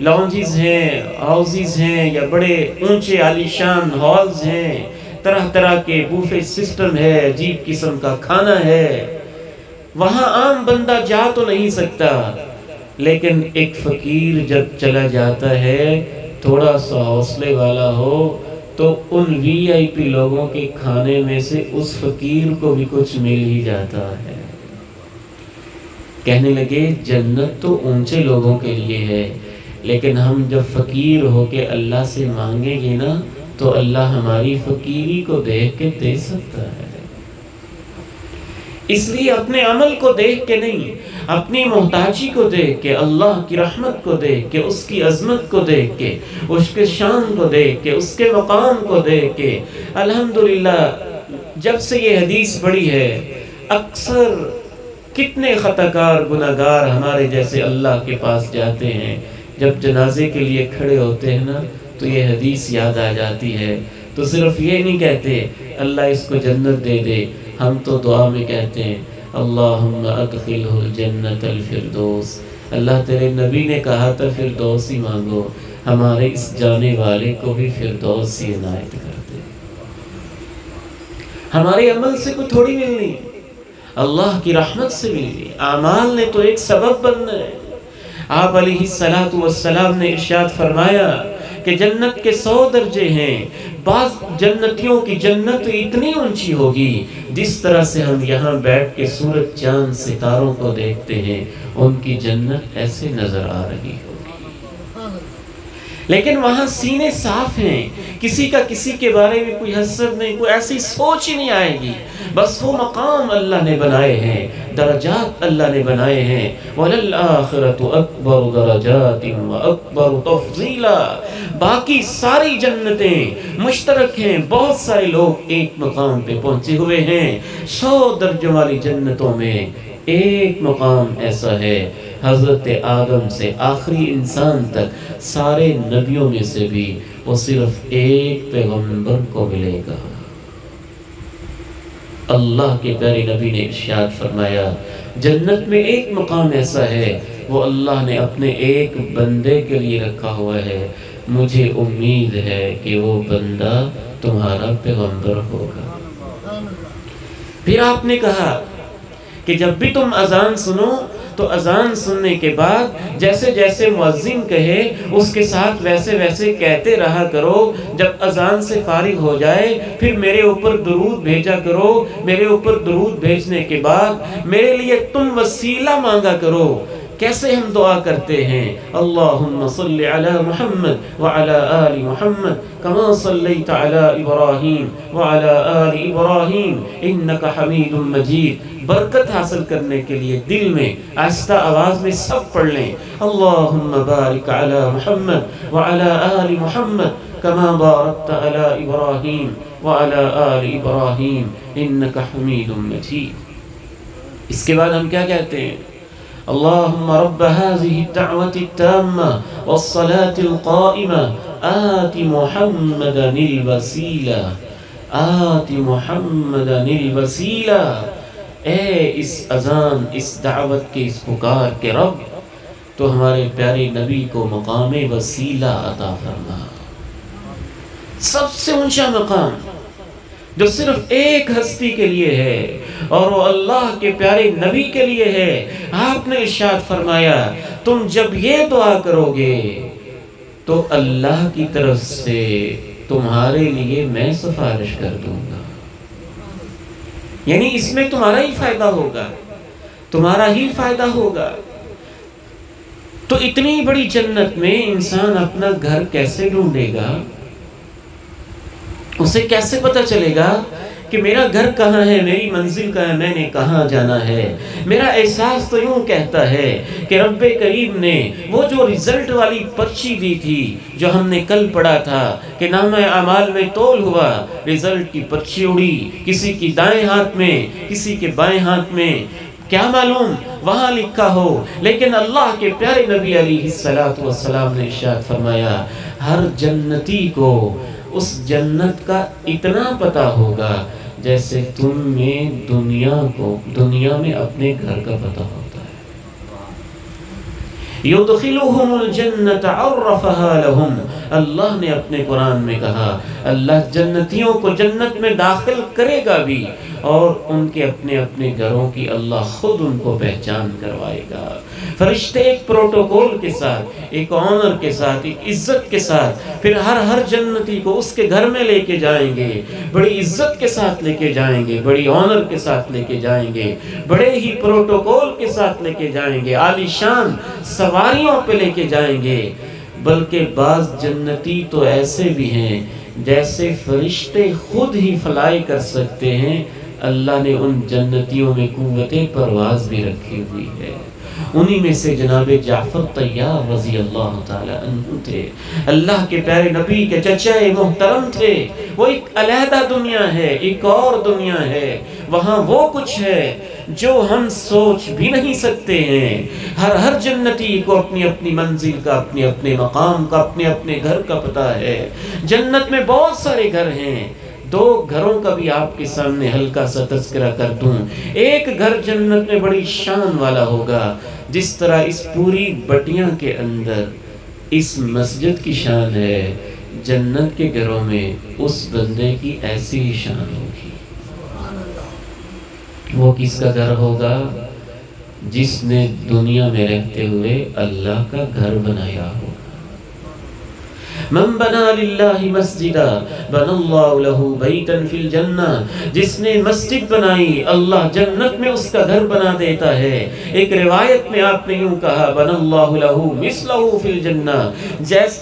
لاؤنجز ہیں، ہاؤسز ہیں، یا بڑے اونچے عالیشان ہالز ہیں، طرح طرح کے بوفے سسٹم ہے، عجیب قسم کا کھانا ہے، وہاں عام بندہ جا تو نہیں سکتا، لیکن ایک فقیر جب چلا جاتا ہے، تھوڑا سا حوصلے والا ہو، تو ان وی آئی پی لوگوں کے کھانے میں سے اس فقیر کو بھی کچھ مل ہی جاتا ہے۔ کہنے لگے جنت تو اونچے لوگوں کے لیے ہے، لیکن ہم جب فقیر ہو کے اللہ سے مانگیں گے نا، تو اللہ ہماری فقیری کو دیکھ کے دے سکتا ہے۔ اس لیے اپنے عمل کو دیکھ کے نہیں، اپنی محتاجی کو دیکھ کے، اللہ کی رحمت کو دیکھ کے، اس کی عظمت کو دیکھ کے، اس کے شان کو دیکھ کے، اس کے مقام کو دیکھ کے، الحمدللہ جب سے یہ حدیث پڑھی ہے، اکثر کتنے خطا کار گناہگار ہمارے جیسے اللہ کے پاس جاتے ہیں، جب جنازے کے لیے کھڑے ہوتے ہیں نا، تو یہ حدیث یاد آ جاتی ہے، تو صرف یہ نہیں کہتے اللہ اس کو جنت دے دے، ہم تو دعا میں کہتے ہیں اللہم ادخلہ الجنت الفردوس، اللہ تیرے نبی نے کہا تھا فردوس ہی مانگو، ہمارے اس جانے والے کو بھی فردوس ہی عنایت کر دے۔ ہمارے عمل سے کوئی تھوڑی ملنی، اللہ کی رحمت سے ملنی، اعمال نے تو ایک سبب بننا ہے۔ آپ علیہ السلام نے ارشاد فرمایا کہ جنت کے 100 درجے ہیں، بعض جنتیوں کی جنت اتنی اونچی ہوگی جس طرح سے ہم یہاں بیٹھ کے سورج چاند ستاروں کو دیکھتے ہیں، ان کی جنت ایسے نظر آ رہی ہوگی، لیکن وہاں سینے صاف ہیں، کسی کا کسی کے بارے میں کوئی حسد نہیں، کوئی ایسی سوچ ہی نہیں آئے گی، بس وہ مقام اللہ نے بنائے ہیں، درجات اللہ نے بنائے ہیں، وَلَلْآخِرَةُ أَكْبَرُ دَرَجَاتٍ وَأَكْبَرُ تَفْضِيلًا، باقی ساری جنتیں مشترک ہیں، بہت سارے لوگ ایک مقام پہ پہنچے ہوئے ہیں، 100 درجوں والی جنتوں میں ایک مقام ایسا ہے، حضرت آدم سے آخری انسان تک سارے نبیوں میں سے بھی وہ صرف ایک پیغمبر کو ملے گا۔ اللہ کے پیارے نبی نے ارشاد فرمایا جنت میں ایک مقام ایسا ہے، وہ اللہ نے اپنے ایک بندے کے لیے رکھا ہوا ہے، مجھے امید ہے کہ وہ بندہ تمہارا پیغمبر ہوگا۔ پھر آپ نے کہا کہ جب بھی تم اذان سنو تو اذان سننے کے بعد جیسے جیسے مؤذن کہے اس کے ساتھ ویسے ویسے کہتے رہا کرو، جب اذان سے فارغ ہو جائے پھر میرے اوپر درود بھیجا کرو، میرے اوپر درود بھیجنے کے بعد میرے لیے تم وسیلہ مانگا کرو۔ کیسے ہم دعا کرتے ہیں، اللہم صلی علی محمد وعلی آل محمد کما صلیت علی ابراہیم وعلی آل ابراہیم انکا حمید مجید۔ برکت حاصل کرنے کے لیے دل میں آہستہ آواز میں سب پڑھ لیں، اللہم بارک علی محمد وعلی آل محمد کما بارکت علی ابراہیم وعلی آل ابراہیم انکا حمید مجید۔ اس کے بعد ہم کیا کہتے ہیں، اللهم رب هذه الدعوة التامة والصلاة القائمة آت محمدا الوسيلة آت محمدا الوسيلة، اے اس اذان، اس دعوت کے، اس پکار کے رب، تو ہمارے پیارے نبی کو مقام وسیلہ عطا فرما، سب سے اونچا مقام جو صرف ایک ہستی کے لیے ہے اور وہ اللہ کے پیارے نبی کے لیے ہے۔ آپ نے ارشاد فرمایا تم جب یہ دعا کرو گے تو اللہ کی طرف سے تمہارے لیے میں سفارش کر دوں گا، یعنی اس میں تمہارا ہی فائدہ ہوگا، تمہارا ہی فائدہ ہوگا۔ تو اتنی بڑی جنت میں انسان اپنا گھر کیسے ڈھونڈے گا؟ اسے کیسے پتہ چلے گا کہ میرا گھر کہاں ہے، میری منزل کہاں ہے، میں نے کہاں جانا ہے؟ میرا احساس تو یوں کہتا ہے کہ رب کریم نے وہ جو رزلٹ والی پرچی دی تھی جو ہم نے کل پڑھا تھا کہ نامہ اعمال میں تول ہوا، رزلٹ کی پرچی اڑی، کسی کی دائیں ہاتھ میں، کسی کے بائیں ہاتھ میں، کیا معلوم وہاں لکھا ہو، لیکن اللہ کے پیارے نبی علیہ السلام نے ارشاد فرمایا ہر جنتی کو اس جنت کا اتنا پتہ ہوگا جیسے تمہیں دنیا میں اپنے گھر کا پتہ ہوتا ہے۔ یدخلہم الجنت عرفہا لہم، اللہ نے اپنے قرآن میں کہا اللہ جنتیوں کو جنت میں داخل کرے گا بھی، اور ان کے اپنے اپنے گھروں کی اللہ خود ان کو پہچان کروائے گا۔ فرشتے ایک پروٹوکول کے ساتھ، ایک آنر کے ساتھ، ایک عزت کے ساتھ پھر ہر جنتی کو اس کے گھر میں لے کے جائیں گے، بڑی عزت کے ساتھ لے کے جائیں گے، بڑی آنر کے ساتھ لے کے جائیں گے، بڑے ہی پروٹوکول کے ساتھ لے کے جائیں گے، عالی شان سواریوں پہ لے کے جائیں گے۔ بلکہ بعض جنتی تو ایسے بھی ہیں جیسے فرشتے خود ہی فلائی کر سکتے ہیں، اللہ نے ان جنتیوں میں قوت پرواز بھی رکھی ہوئی ہے۔ انہی میں سے جناب جعفر طیار رضی اللہ تعالی عنہ تھے، اللہ کے پیارے نبی کے چچا محترم تھے۔ وہ ایک علیحدہ دنیا ہے، ایک اور دنیا ہے، وہاں وہ کچھ ہے جو ہم سوچ بھی نہیں سکتے ہیں۔ ہر جنتی کو اپنی اپنی منزل کا، اپنے اپنے مقام کا، اپنے اپنے گھر کا پتہ ہے۔ جنت میں بہت سارے گھر ہیں، دو گھروں کا بھی آپ کے سامنے ہلکا سا تذکرہ کر دوں۔ ایک گھر جنت میں بڑی شان والا ہوگا، جس طرح اس پوری بٹیاں کے اندر اس مسجد کی شان ہے، جنت کے گھروں میں اس بندے کی ایسی ہی شان ہوگی۔ وہ کس کا گھر ہوگا؟ جس نے دنیا میں رہتے ہوئے اللہ کا گھر بنایا ہوگا۔ من بنا للہ مسجدا بنا اللہ لہ بیتا فی الجنہ، جس نے مسجد بنائی اللہ جنت میں اس کا گھر بنا دیتا ہے۔ ایک روایت میں آپ نے یوں کہا بنا اللہ لہ مثلہ فی الجنہ،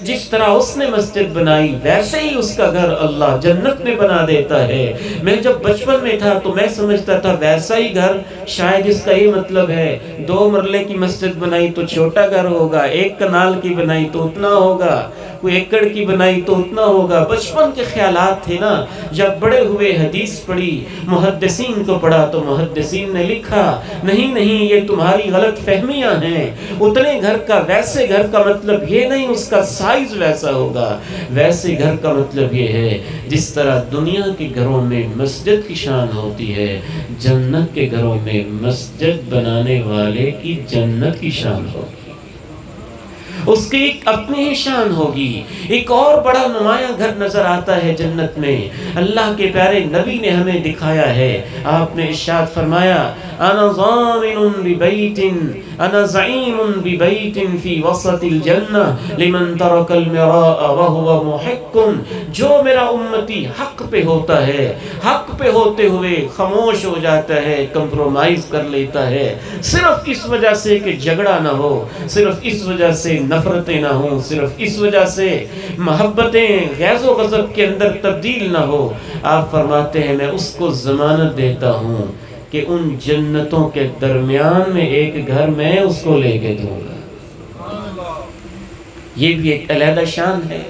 جس طرح اس نے مسجد بنائی ویسے ہی اس کا گھر اللہ جنت میں بنا دیتا ہے۔ میں جب بچپن میں تھا تو میں سمجھتا تھا ویسا ہی گھر شاید اس کا یہ مطلب ہے 2 مرلے کی مسجد بنائی تو چھوٹا گھر ہوگا، 1 کنال کی بنائی تو اتنا ہوگا، کوئی ایکڑ کی بنائی تو اتنا ہوگا۔ بچپن کے خیالات تھے نا۔ جب بڑے ہوئے حدیث پڑھی، محدثین کو پڑھا تو محدثین نے لکھا نہیں یہ تمہاری غلط فہمیاں ہیں، اتنے گھر کا ویسے گھر کا مطلب یہ نہیں اس کا سائز ویسا ہوگا، ویسے گھر کا مطلب یہ ہے جس طرح دنیا کے گھروں میں مسجد کی شان ہوتی ہے، جنت کے گھروں میں مسجد بنانے والے کی جنت کی شان ہوگی، اس کی ایک اپنی ہی شان ہوگی۔ ایک اور بڑا نمایاں گھر نظر آتا ہے جنت میں، اللہ کے پیارے نبی نے ہمیں دکھایا ہے۔ آپ نے ارشاد فرمایا انا ضامن ببیت انا زعیم ببیت فی وسط الجنہ لمن ترک المراء وهو محق، جو میرا امتی حق پہ ہوتا ہے، حق پہ ہوتے ہوئے خاموش ہو جاتا ہے، کمپرومائز کر لیتا ہے، صرف اس وجہ سے کہ جھگڑا نہ ہو، صرف اس وجہ سے نفرتیں نہ ہوں، صرف اس وجہ سے محبتیں غیظ و غضب کے اندر تبدیل نہ ہو، آپ فرماتے ہیں میں اس کو ضمانت دیتا ہوں کہ ان جنتوں کے درمیان میں ایک گھر میں اس کو لے کے دوں گا۔ یہ بھی ایک علیحدہ شان ہے۔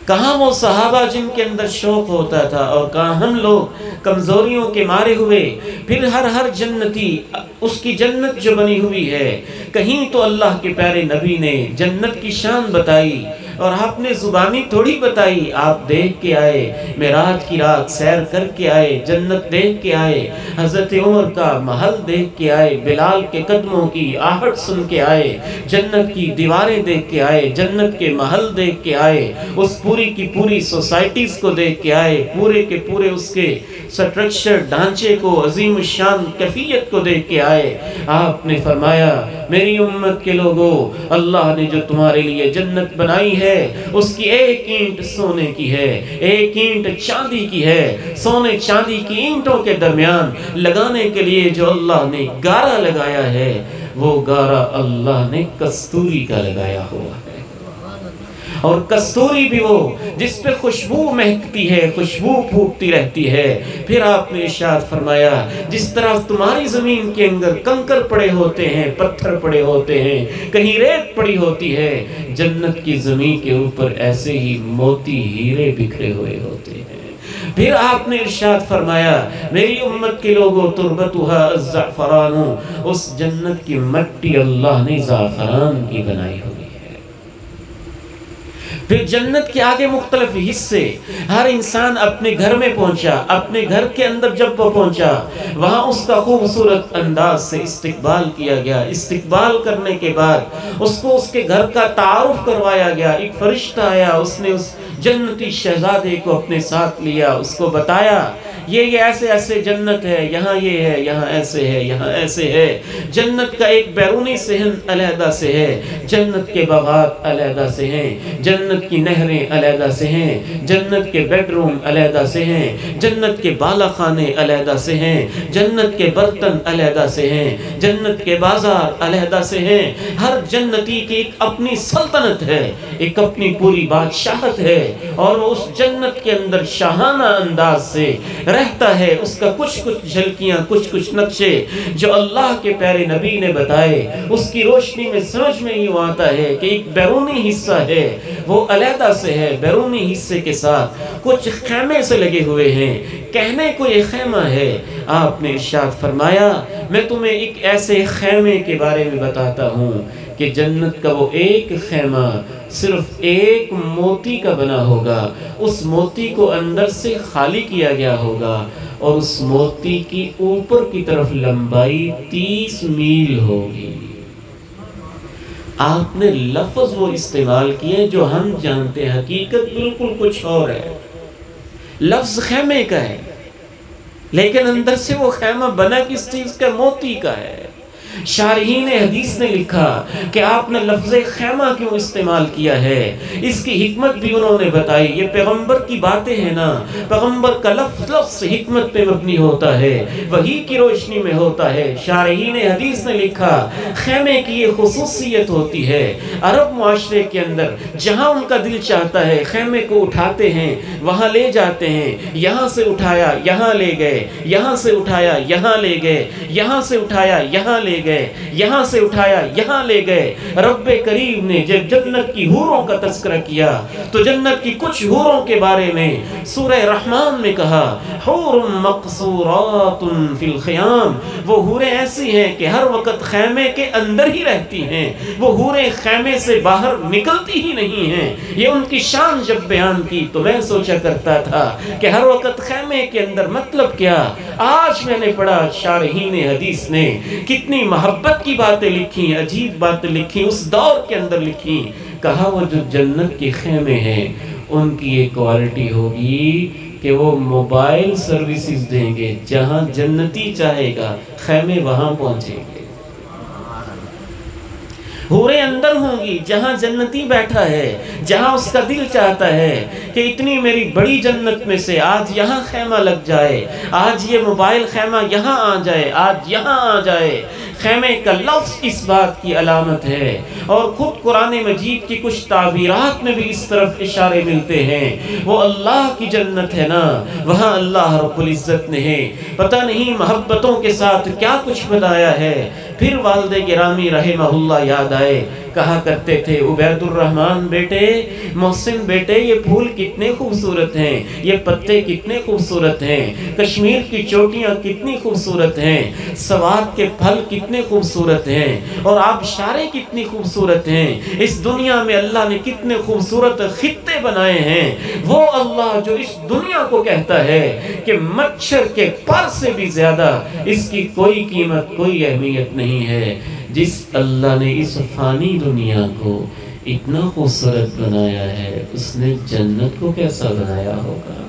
کہاں وہ صحابہ جن کے اندر شوق ہوتا تھا، اور کہاں ہم لوگ کمزوریوں کے مارے ہوئے۔ پھر ہر جنتی اس کی جنت جو بنی ہوئی ہے، کہیں تو اللہ کے پیارے نبی نے جنت کی شان بتائی، اور آپ نے زبانی تھوڑی بتائی، آپ دیکھ کے آئے، معراج کی رات سیر کر کے آئے، جنت دیکھ کے آئے، حضرت عمر کا محل دیکھ کے آئے، بلال کے قدموں کی آہٹ سن کے آئے، جنت کی دیواریں دیکھ کے آئے، جنت کے محل دیکھ کے آئے، اس پوری کی پوری سوسائٹیز کو دیکھ کے آئے، پورے کے پورے اس کے سٹرکچر ڈھانچے کو، عظیم الشان کیفیت کو دیکھ کے آئے۔ آپ نے فرمایا میری امت کے لوگوں، اللہ نے جو تمہارے لیے جنت بنائی ہے اس کی ایک اینٹ سونے کی ہے، ایک اینٹ چاندی کی ہے، سونے چاندی کی اینٹوں کے درمیان لگانے کے لیے جو اللہ نے گارا لگایا ہے، وہ گارا اللہ نے کستوری کا لگایا ہوا ہے، اور کستوری بھی وہ جس پہ خوشبو مہکتی ہے، خوشبو پھوٹتی رہتی ہے۔ پھر آپ نے ارشاد فرمایا جس طرح تمہاری زمین کے اندر کنکر پڑے ہوتے ہیں، پتھر پڑے ہوتے ہیں، کہیں ریت پڑی ہوتی ہے، جنت کی زمین کے اوپر ایسے ہی موتی ہیرے بکھرے ہوئے ہوتے ہیں۔ پھر آپ نے ارشاد فرمایا میری امت کے لوگوں تربتھا الزعفران، اس جنت کی مٹی اللہ نے زعفران کی بنائی ہوئی ہے۔ پھر جنت کے آگے مختلف حصے، ہر انسان اپنے گھر میں پہنچا، اپنے گھر کے اندر جب وہ پہنچا وہاں اس کا خوبصورت انداز سے استقبال کیا گیا۔ استقبال کرنے کے بعد اس کو اس کے گھر کا تعارف کروایا گیا۔ ایک فرشتہ آیا، اس نے اس جنتی شہزادے کو اپنے ساتھ لیا، اس کو بتایا یہ ایسے ایسے جنت ہے، یہاں یہ ہے، یہاں ایسے ہے، یہاں ایسے ہے۔ جنت کا ایک بیرونی صحن علیحدہ سے ہے، جنت کے باغات علیحدہ سے ہیں، جنت کی نہریں علیحدہ سے ہیں، جنت کے بیڈ روم علیحدہ سے ہیں، جنت کے بالا خانے علیحدہ سے ہیں، جنت کے برتن علیحدہ سے ہیں، جنت کے بازار علیحدہ سے ہیں۔ ہر جنتی کی ایک اپنی سلطنت ہے، ایک اپنی پوری بادشاہت ہے، اور وہ اس جنت کے اندر شاہانہ انداز سے رہتا ہے۔ اس کا کچھ جھلکیاں، کچھ نقشے جو اللہ کے پیارے نبی نے بتائے، اس کی روشنی میں سمجھ میں یوں آتا ہے کہ ایک بیرونی حصہ ہے وہ علیحدہ سے ہے، بیرونی حصے کے ساتھ کچھ خیمے سے لگے ہوئے ہیں، کہنے کو یہ خیمہ ہے۔ آپ نے ارشاد فرمایا میں تمہیں ایک ایسے خیمے کے بارے میں بتاتا ہوں کہ جنت کا وہ ایک خیمہ صرف ایک موتی کا بنا ہوگا، اس موتی کو اندر سے خالی کیا گیا ہوگا، اور اس موتی کی اوپر کی طرف لمبائی 30 میل ہوگی۔ آپ نے لفظ وہ استعمال کیے جو ہم جانتے ہیں، حقیقت بالکل کچھ اور ہے۔ لفظ خیمے کا ہے لیکن اندر سے وہ خیمہ بنا کس چیز کا؟ موتی کا ہے۔ شارحین حدیث نے لکھا کہ آپ نے لفظ خیمہ کیوں استعمال کیا ہے، اس کی حکمت بھی انہوں نے بتائی۔ یہ پیغمبر کی باتیں ہیں نا، پیغمبر کا لفظ حکمت پہ مبنی ہوتا ہے، وحی کی روشنی میں ہوتا ہے۔ شارحین حدیث نے لکھا خیمے کی یہ خصوصیت ہوتی ہے، عرب معاشرے کے اندر جہاں ان کا دل چاہتا ہے خیمے کو اٹھاتے ہیں، وہاں لے جاتے ہیں، یہاں سے اٹھایا یہاں لے گئے، یہاں سے اٹھایا یہاں لے گئے، یہاں سے اٹھایا یہاں لے گئے، یہاں سے اٹھایا یہاں لے گئے۔ رب کریم نے جب جنت کی حوروں کا تذکرہ کیا تو جنت کی کچھ حوروں کے بارے میں سورہ رحمان میں کہا حور مقصورات فی الخیام، وہ حوریں ایسی ہیں کہ ہر وقت خیمے کے اندر ہی رہتی ہیں، وہ حوریں خیمے سے باہر نکلتی ہی نہیں ہیں۔ یہ ان کی شان جب بیان کی تو میں سوچا کرتا تھا کہ ہر وقت خیمے کے اندر مطلب کیا؟ آج میں نے پڑھا شارحین حدیث نے کتنی محبت کی باتیں لکھی، عجیب باتیں لکھی، اس دور کے اندر لکھی۔ کہا وہ جو جنت کے خیمے ہیں ان کی یہ کوالٹی ہوگی کہ وہ موبائل سروسز دیں گے، جہاں جنتی چاہے گا خیمے وہاں پہنچیں گے۔ حوریں اندر ہوں گی جہاں جنتی بیٹھا ہے، جہاں اس کا دل چاہتا ہے کہ اتنی میری بڑی جنت میں سے آج یہاں خیمہ لگ جائے، آج یہ موبائل خیمہ یہاں آ جائے، آج یہاں آ جائے۔ خیمے کا لفظ اس بات کی علامت ہے، اور خود قرآن مجید کی کچھ تعبیرات میں بھی اس طرف اشارے ملتے ہیں۔ وہ اللہ کی جنت ہے نا، وہاں اللہ رب العزت نے پتہ نہیں محبتوں کے ساتھ کیا کچھ بنایا ہے۔ پھر والد گرامی رحمہ اللہ یاد آئے، کہا کرتے تھے عبید الرحمن بیٹے، محسن بیٹے، یہ پھول کتنے خوبصورت ہیں، یہ پتے کتنے خوبصورت ہیں، کشمیر کی چوٹیاں کتنی خوبصورت ہیں، سوات کے پھل کتنے خوبصورت ہیں، اور آبشاریں کتنی خوبصورت ہیں۔ اس دنیا میں اللہ نے کتنے خوبصورت خطے بنائے ہیں۔ وہ اللہ جو اس دنیا کو کہتا ہے کہ مچھر کے پر سے بھی زیادہ اس کی کوئی قیمت، کوئی اہمیت نہیں ہے، جس اللہ نے اس فانی دنیا کو اتنا خوبصورت بنایا ہے، اس نے جنت کو کیسا بنایا ہوگا؟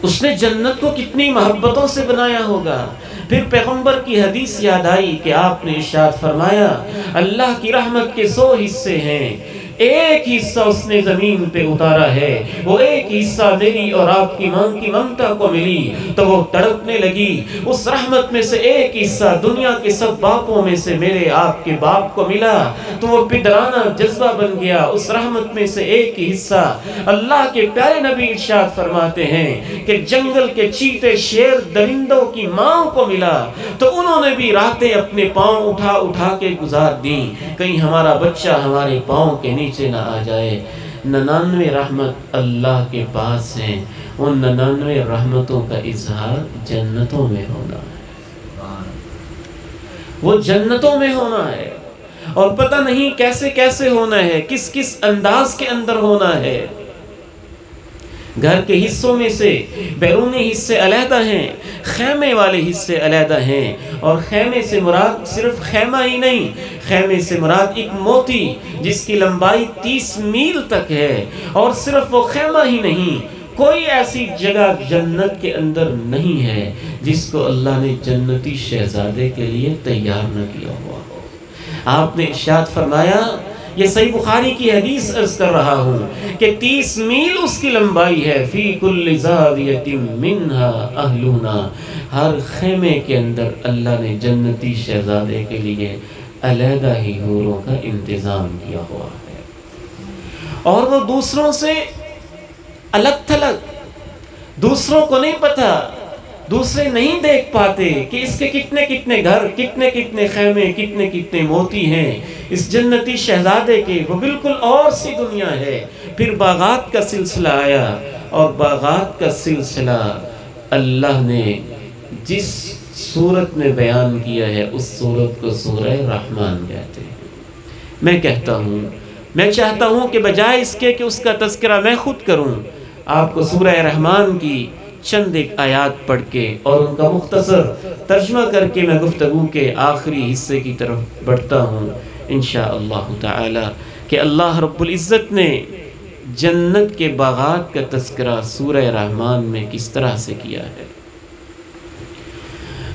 اس نے جنت کو کتنی محبتوں سے بنایا ہوگا۔ پھر پیغمبر کی حدیث یاد آئی کہ آپ نے ارشاد فرمایا اللہ کی رحمت کے 100 حصے ہیں، ایک حصہ اس نے زمین پہ اتارا ہے، وہ ایک حصہ میری اور آپ کی ماں کی ممتا کو ملی تو وہ تڑپنے لگی۔ اس رحمت میں سے ایک حصہ دنیا کے سب باپوں میں سے میرے آپ کے باپ کو ملا تو وہ پدرانہ جذبہ بن گیا۔ اس رحمت میں سے ایک حصہ اللہ کے پیارے نبی ارشاد فرماتے ہیں کہ جنگل کے چیتے شیر درندوں کی ماں کو ملا تو انہوں نے بھی راتیں اپنے پاؤں اٹھا اٹھا کے گزار دیں، کہیں ہمارا بچہ ہمارے پاؤں کے نیچے نہ آ جائے۔ 99 رحمت اللہ کے پاس ہیں، ان 99 رحمتوں کا اظہار جنتوں میں ہونا ہے، وہ جنتوں میں ہونا ہے، اور پتہ نہیں کیسے کیسے ہونا ہے، کس کس انداز کے اندر ہونا ہے۔ گھر کے حصوں میں سے بیرونی حصے علیحدہ ہیں، خیمے والے حصے علیحدہ ہیں، اور خیمے سے مراد صرف خیمہ ہی نہیں، خیمے سے مراد ایک موتی جس کی لمبائی 30 میل تک ہے، اور صرف وہ خیمہ ہی نہیں، کوئی ایسی جگہ جنت کے اندر نہیں ہے جس کو اللہ نے جنتی شہزادے کے لیے تیار نہ کیا ہوا ہو۔ آپ نے ارشاد فرمایا، یہ صحیح بخاری کی حدیث عرض کر رہا ہوں کہ 30 میل اس کی لمبائی ہے، فی کل زاویۃ منہا اہلنا، ہر خیمے کے اندر اللہ نے جنتی شہزادے کے لیے علیحدہ ہی حوروں کا انتظام کیا ہوا ہے، اور وہ دوسروں سے الگ تھلگ، دوسروں کو نہیں پتا، دوسرے نہیں دیکھ پاتے کہ اس کے کتنے کتنے گھر، کتنے کتنے خیمے، کتنے کتنے موتی ہیں اس جنتی شہزادے کے، وہ بالکل اور سی دنیا ہے۔ پھر باغات کا سلسلہ آیا، اور باغات کا سلسلہ اللہ نے جس صورت میں بیان کیا ہے اس صورت کو سورہ رحمان کہتے ہیں۔ میں کہتا ہوں، میں چاہتا ہوں کہ بجائے اس کے کہ اس کا تذکرہ میں خود کروں، آپ کو سورہ رحمان کی چند ایک آیات پڑھ کے اور ان کا مختصر ترجمہ کر کے میں گفتگو کے آخری حصے کی طرف بڑھتا ہوں انشاءاللہ تعالی، کہ اللہ رب العزت نے جنت کے باغات کا تذکرہ سورہ رحمان میں کس طرح سے کیا ہے۔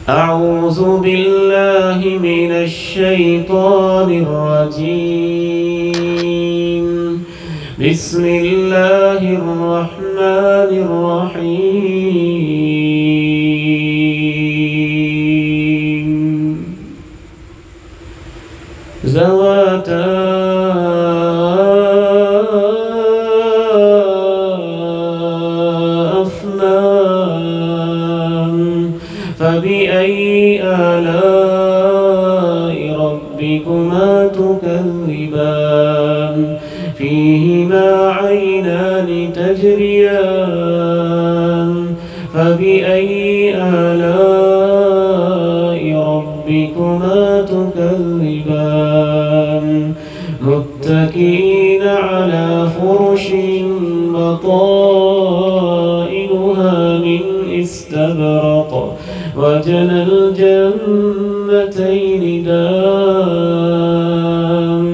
اعوذ باللہ من الشیطان الرجیم، بسم اللہ الرحمن الرحیم، ذواتا افنان، فبأي آلاء ربكما تكذبان، فيهما عينان تجريان، فبأي آلاء ربكما تكذبان، متكئين على فرش بطائنها من استبرق، وجنى الجنتين دان،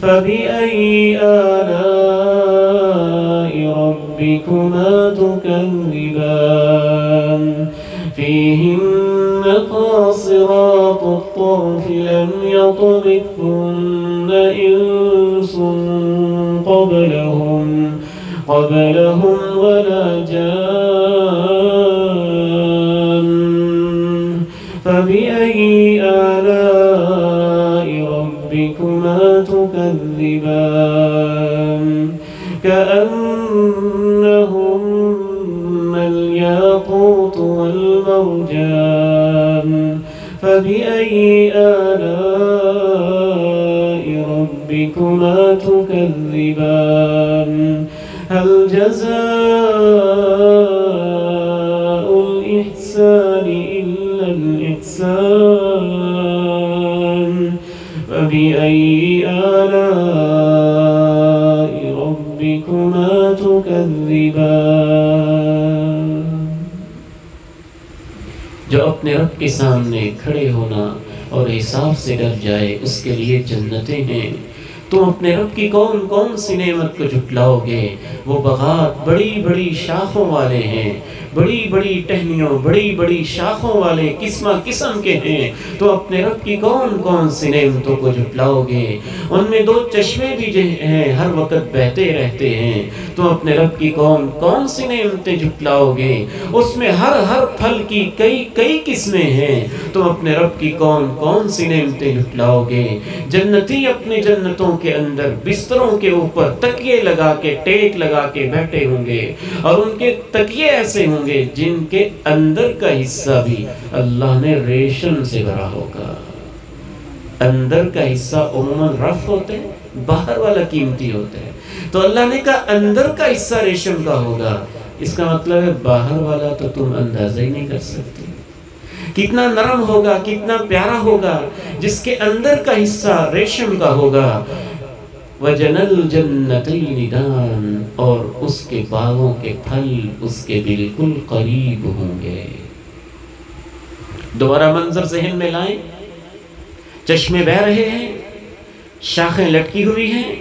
فبأي آلاء ربكما تكذبان، فيهن قاصرات الطرف لم يطمثهن إنس قبلهم ولا جان، فبأي آلاء ربكما تكذبان، كأنهن الياقوت والمرجان، فبأي آلاء ربكما تكذبان، هل جزاء الإحسان إلا الإحسان، فبأي آلاء ربكما تكذبان۔ جو اپنے رب کے سامنے کھڑے ہونا اور حساب سے ڈر جائے اس کے لیے جنتیں ہیں۔ تم اپنے رب کی کون کون سی نعمت کو جھٹلاؤ گے؟ وہ باغات بڑی بڑی شاخوں والے ہیں، بڑی بڑی ٹہنیوں، بڑی بڑی شاخوں والے قسم قسم کے ہیں، تو اپنے رب کی کون کون سی نعمتوں کو جھٹلاؤ گے؟ ان میں 2 چشمے بھی ہیں، ہر وقت بہتے رہتے ہیں، تو اپنے رب کی کون کون سی نعمتیں جھٹلاؤ گے؟ اس میں ہر پھل کی کئی قسمیں ہیں، تو اپنے رب کی کون کون سی نعمتیں جھٹلاؤ گے؟ جنتی اپنی جنتوں کے اندر بستروں کے اوپر تکیے لگا کے، ٹیک لگا کے بیٹھے ہوں گے، اور ان کے تکیے ایسے ہوں گے جن کے اندر کا حصہ بھی اللہ نے ریشم سے بھرا ہوگا۔ اندر کا حصہ عموماً رف ہوتے ہیں، باہر والا قیمتی ہوتا ہے، تو اللہ نے کہا اندر کا حصہ ریشم کا ہوگا، اس کا مطلب ہے باہر والا تو تم اندازہ ہی نہیں کر سکتے کتنا نرم ہوگا، کتنا پیارا ہوگا، جس کے اندر کا حصہ ریشم کا ہوگا۔ وَجَنَى الْجَنَّتَيْنِ دَانٍ، اور اس کے باغوں کے پھل اس کے بالکل قریب ہوں گے۔ دوبارہ منظر ذہن میں لائیں، چشمے بہہ رہے ہیں، شاخیں لٹکی ہوئی ہیں،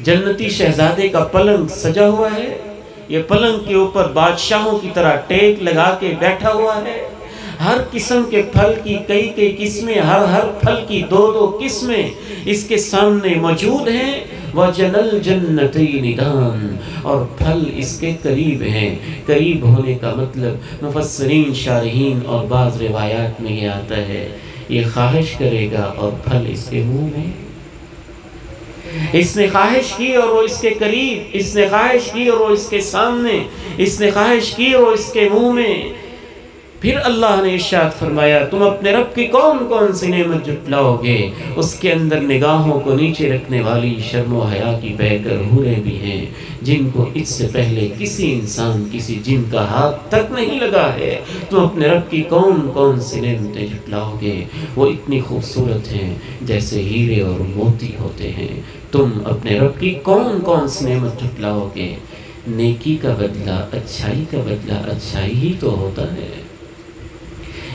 جنتی شہزادے کا پلنگ سجا ہوا ہے، یہ پلنگ کے اوپر بادشاہوں کی طرح ٹیک لگا کے بیٹھا ہوا ہے، ہر قسم کے پھل کی کئی قسمیں، ہر پھل کی دو قسمیں اس کے سامنے موجود ہیں۔ وَجَنَى الْجَنَّتَيْنِ دَانٍ، اور پھل اس کے قریب ہیں۔ قریب ہونے کا مطلب مفسرین، شارحین اور بعض روایات میں یہ آتا ہے یہ خواہش کرے گا اور پھل اس کے منہ میں۔ اس نے خواہش کی اور وہ اس کے قریب، اس نے خواہش کی اور وہ اس کے سامنے، اس نے خواہش کی اور وہ اس کے منہ میں۔ پھر اللہ نے ارشاد فرمایا تم اپنے رب کی کون کون سی نعمت جھٹلاؤ گے؟ اس کے اندر نگاہوں کو نیچے رکھنے والی شرم و حیا کی بہ کر حوریں بھی ہیں، جن کو اس سے پہلے کسی انسان، کسی جن کا ہاتھ تک نہیں لگا ہے۔ تم اپنے رب کی کون کون سی نعمتیں جھٹلاؤ گے؟ وہ اتنی خوبصورت ہیں جیسے ہیرے اور موتی ہوتے ہیں۔ تم اپنے رب کی کون کون سی نعمت جھٹلاؤ گے؟ نیکی کا بدلہ، اچھائی کا بدلہ اچھائی ہی تو ہوتا ہے۔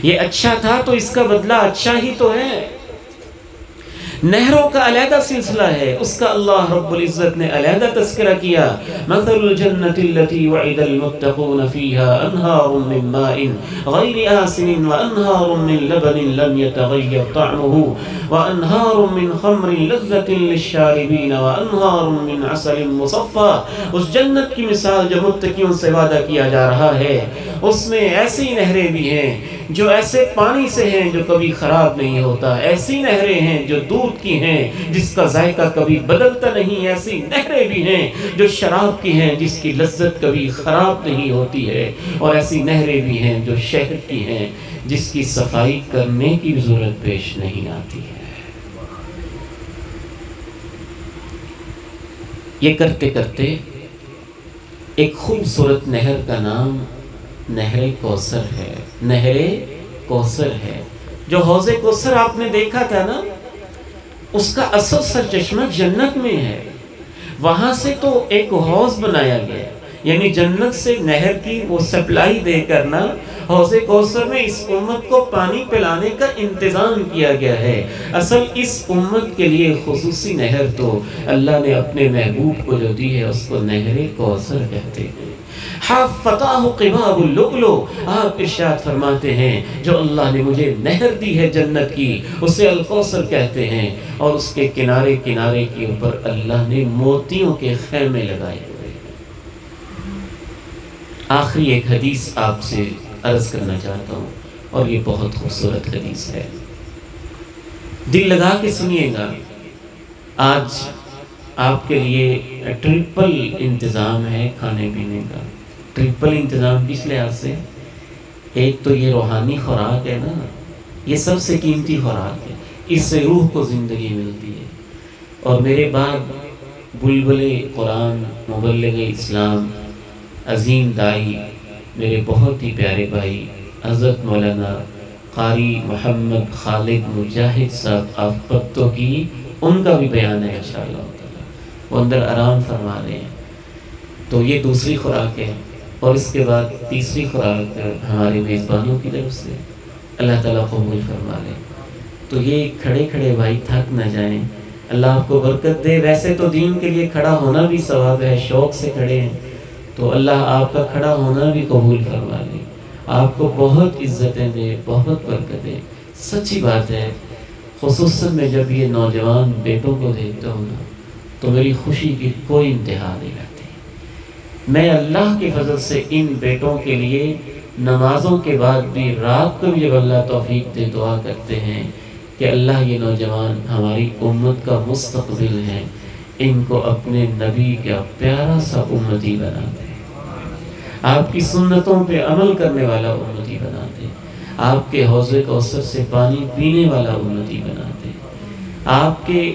یہ اچھا تھا تو اس کا بدلہ اچھا ہی تو ہے۔ نہروں کا علیحدہ سلسلہ ہے، اس کا اللہ رب العزت نے علیحدہ تذکرہ کیا۔ مثل الجنة التي وعد المتقون فيها أنهار من ماء غير آسن وأنهار من لبن لم يتغير طعمه وأنهار من خمر لذة للشاربين وأنهار من عسل مصفى۔ اس جنت کی مثال جو متقیوں سے وعدہ کیا جا رہا ہے، اس میں ایسی نہریں بھی ہیں جو ایسے پانی سے ہیں جو کبھی خراب نہیں ہوتا، ایسی نہریں ہیں جو دودھ کی ہیں جس کا ذائقہ کبھی بدلتا نہیں، ایسی نہریں بھی ہیں جو شراب کی ہیں جس کی لذت کبھی خراب نہیں ہوتی ہے، اور ایسی نہریں بھی ہیں جو شہد کی ہیں جس کی صفائی کرنے کی ضرورت پیش نہیں آتی ہے۔ یہ کرتے کرتے ایک خوبصورت نہر کا نام نہر کوثر ہے۔ نہر کوثر ہے، جو حوض کوثر آپ نے دیکھا تھا نا، اس کا اصل سرچشمہ جنت میں ہے۔ وہاں سے تو ایک حوض بنایا گیا، یعنی جنت سے نہر کی وہ سپلائی دے کر نا حوض کوثر میں اس امت کو پانی پلانے کا انتظام کیا گیا ہے۔ اصل اس امت کے لیے خصوصی نہر تو اللہ نے اپنے محبوب کو جو دی ہے اس کو نہر کوثر کہتے ہیں۔ حَفَّتَاهُ قِبَابُ اللُّؤْلُؤِ، آپ ارشاد فرماتے ہیں جو اللہ نے مجھے نہر دی ہے جنت کی اسے الکوثر کہتے ہیں، اور اس کے کنارے کنارے کے اوپر اللہ نے موتیوں کے خیمے لگائے ہوئے ہیں۔ آخری ایک حدیث آپ سے عرض کرنا چاہتا ہوں، اور یہ بہت خوبصورت حدیث ہے، دل لگا کے سنیے گا۔ آج آپ کے لیے ٹرپل انتظام ہے کھانے پینے کا۔ ٹرپل انتظام کس لحاظ سے؟ ایک تو یہ روحانی خوراک ہے نا، یہ سب سے قیمتی خوراک ہے، اس سے روح کو زندگی ملتی ہے۔ اور میرے بعد بلبل قرآن، مبلغ اسلام، عظیم دائی، میرے بہت ہی پیارے بھائی حضرت مولانا قاری محمد خالد مجاہد صاحب آپ پتوں کی، ان کا بھی بیان ہے انشاءاللہ تعالی، وہ اندر آرام فرما رہے ہیں۔ تو یہ دوسری خوراک ہے، اور اس کے بعد تیسری خوراک ہمارے میزبانوں کی طرف سے، اللہ تعالیٰ قبول فرما لے۔ تو یہ کھڑے کھڑے بھائی تھک نہ جائیں، اللہ آپ کو برکت دے۔ ویسے تو دین کے لیے کھڑا ہونا بھی ثواب ہے، شوق سے کھڑے ہیں، تو اللہ آپ کا کھڑا ہونا بھی قبول فرما لے، آپ کو بہت عزتیں دے، بہت برکت دے۔ سچی بات ہے، خصوصاً میں جب یہ نوجوان بیٹوں کو دیکھتا ہوں نا تو میری خوشی کی کوئی انتہا نہیں رہتی۔ میں اللہ کے فضل سے ان بیٹوں کے لیے نمازوں کے بعد بھی رات کو بھی جب اللہ توفیق دے دعا کرتے ہیں کہ اللہ یہ نوجوان ہماری امت کا مستقبل ہے، ان کو اپنے نبی کا پیارا سا امتی بنا دے، آپ کی سنتوں پہ عمل کرنے والا امتی بنا دے، آپ کے حوض کوثر سے پانی پینے والا امتی بنا دے، آپ کے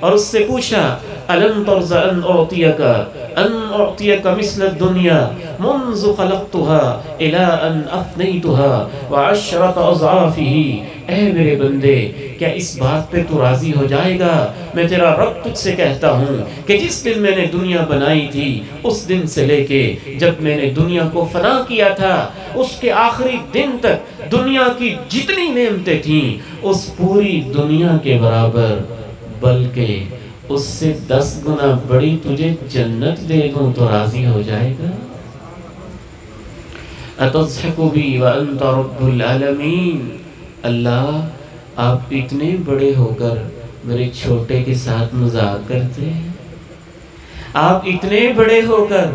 اور اس سے پوچھا الم ترض ان اعطیک مثل الدنیا منذ خلقتها الى ان افنیتها وعشرۃ اضعافه، اے میرے بندے کیا اس بات پہ تو راضی ہو جائے گا؟ میں تیرا رب تجھ سے کہتا ہوں کہ جس دن میں نے دنیا بنائی تھی اس دن سے لے کے جب میں نے دنیا کو فنا کیا تھا اس کے آخری دن تک دنیا کی جتنی نعمتیں تھیں اس پوری دنیا کے برابر، بلکہ اس سے 10 گنا بڑی تجھے جنت دے دوں تو راضی ہو جائے گا؟ اتضحک بی وانت رب العالمین، اللہ آپ اتنے بڑے ہو کر میرے چھوٹے کے ساتھ مذاق کرتے ہیں؟ آپ اتنے بڑے ہو کر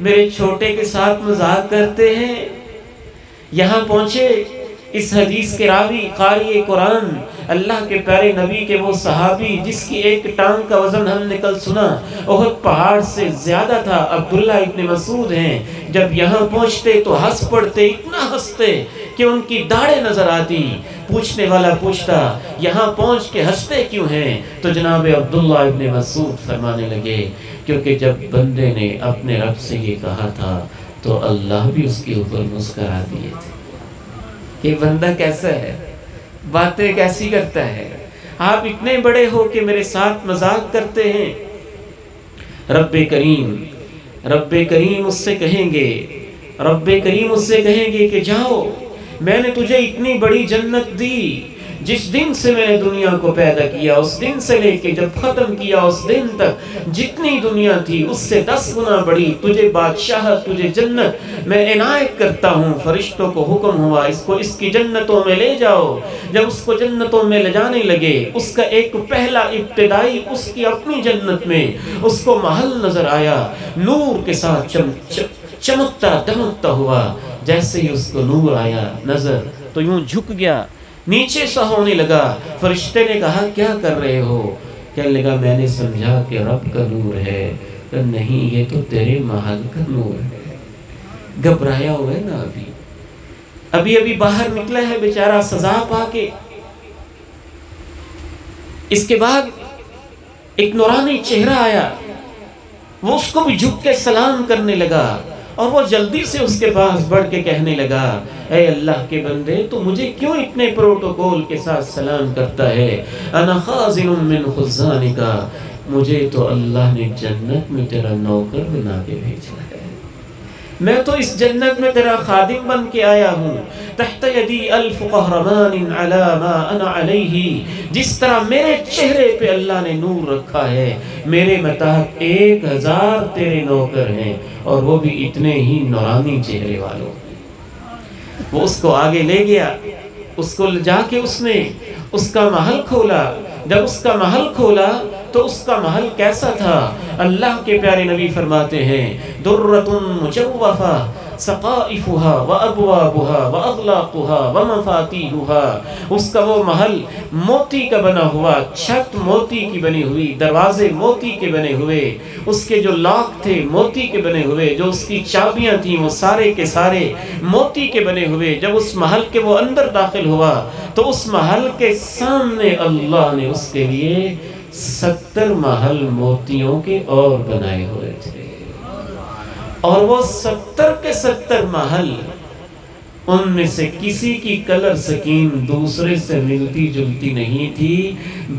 میرے چھوٹے کے ساتھ مذاق کرتے ہیں؟ یہاں پہنچے اس حدیث کے راوی قاری قرآن اللہ کے پیارے نبی کے وہ صحابی جس کی ایک ٹانگ کا وزن ہم نے کل سنا احد پہاڑ سے زیادہ تھا، عبداللہ ابن مسعود ہیں، جب یہاں پہنچتے تو ہنس پڑتے، اتنا ہنستے کہ ان کی داڑھیں نظر آتی۔ پوچھنے والا پوچھتا یہاں پہنچ کے ہنستے کیوں ہیں؟ تو جناب عبداللہ ابن مسعود فرمانے لگے کیونکہ جب بندے نے اپنے رب سے یہ کہا تھا تو اللہ بھی اس کے اوپر مسکرا دیے تھے کہ بندہ کیسا ہے، باتیں کیسی کرتا ہے، آپ اتنے بڑے ہو کہ میرے ساتھ مذاق کرتے ہیں۔ رب کریم اس سے کہیں گے، رب کریم اس سے کہیں گے کہ جاؤ، میں نے تجھے اتنی بڑی جنت دی، جس دن سے میں نے دنیا کو پیدا کیا اس دن سے لے کے جب ختم کیا اس دن تک جتنی دنیا تھی اس سے 10 گنا بڑی تجھے بادشاہت، تجھے جنت میں عنایت کرتا ہوں۔ فرشتوں کو حکم ہوا اس کی جنتوں میں لے جاؤ۔ جب اس کو جنتوں میں لے جانے لگے اس کا ایک پہلا ابتدائی اس کی اپنی جنت میں اس کو محل نظر آیا، نور کے ساتھ چمکتا دمکتا ہوا۔ جیسے ہی اس کو نور آیا نظر تو یوں جھک گیا، نیچے سا ہونے لگا۔ فرشتے نے کہا کیا کر رہے ہو؟ کہنے لگا میں نے سمجھا کہ رب کا نور ہے، کہ نہیں یہ تو تیرے محل کا نور ہے۔ گھبرایا ہوا ہے نا، ابھی باہر نکلا ہے بیچارہ سزا پا کے۔ اس کے بعد ایک نورانی چہرہ آیا، وہ اس کو بھی جھک کے سلام کرنے لگا اور وہ جلدی سے اس کے پاس بڑھ کے کہنے لگا اے اللہ کے بندے تو مجھے کیوں اتنے پروٹوکول کے ساتھ سلام کرتا ہے؟ انا خازن من خزانک، مجھے تو اللہ نے جنت میں تیرا نوکر بنا کے بھیجا ہے، میں تو اس جنت میں تیرا خادم بن کے آیا ہوں۔ تحت یدی الف قہرمان علی ما انا علیہ، جس طرح میرے چہرے پہ اللہ نے نور رکھا ہے میرے متحد 1000 تیرے نوکر ہیں، اور وہ بھی اتنے ہی نورانی چہرے والوں۔ وہ اس کو آگے لے گیا، اس کو جا کے اس نے اس کا محل کھولا۔ جب اس کا محل کھولا تو اس کا محل کیسا تھا؟ اللہ کے پیارے نبی فرماتے ہیں درۃ مجوفہ سقائفها وابوابها واغلاقها ومفاتیحها، اس کا وہ محل موتی کا بنا ہوا، چھت موتی کی بنی ہوئی، دروازے موتی کے بنے ہوئے، اس کے جو لاک تھے موتی کے بنے ہوئے، جو اس کی چابیاں تھیں وہ سارے کے سارے موتی کے بنے ہوئے۔ جب اس محل کے وہ اندر داخل ہوا تو اس محل کے سامنے اللہ نے اس کے لیے 70 محل موتیوں کے اور بنائے ہوئے تھے، اور وہ 70 کے 70 محل، ان میں سے کسی کی کلر سکیم دوسرے سے ملتی جلتی نہیں تھی،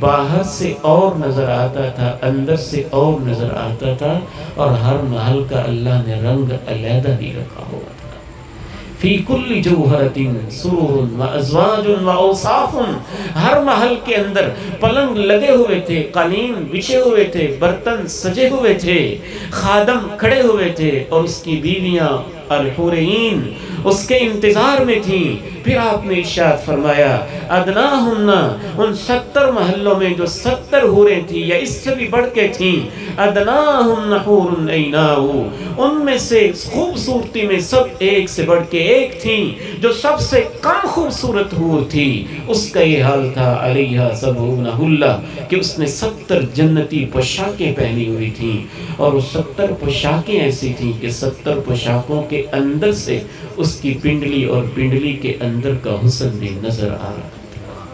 باہر سے اور نظر آتا تھا، اندر سے اور نظر آتا تھا، اور ہر محل کا اللہ نے رنگ علیحدہ بھی رکھا ہوا تھا۔ فی کل جوہرۃ سرور وازواج واوصاف، ہر محل کے اندر پلنگ لگے ہوئے تھے، قالین بچھے ہوئے تھے، برتن سجے ہوئے تھے، خادم کھڑے ہوئے تھے، اور اس کی بیویاں الحور عین اس کے انتظار میں تھیں۔ پھر آپ نے ارشاد فرمایا ادناہن، ان 70 محلوں میں جو 70 حوریں تھیں یا اس سے بھی بڑھ کے تھیں، ادناہن حور عیناء، ان میں سے خوبصورتی میں سب ایک سے بڑھ کے ایک تھیں، جو سب سے کم خوبصورت حور تھی اس کا یہ حال تھا علیہا 70 حلہ، کہ اس نے 70 جنتی پوشاکیں پہنی ہوئی تھیں، اور وہ 70 پوشاکیں ایسی تھیں کہ 70 پوشاکوں کے اندر سے اس کی پنڈلی اور پنڈلی کے اندر کا حسن بھی نظر آ رہا تھا۔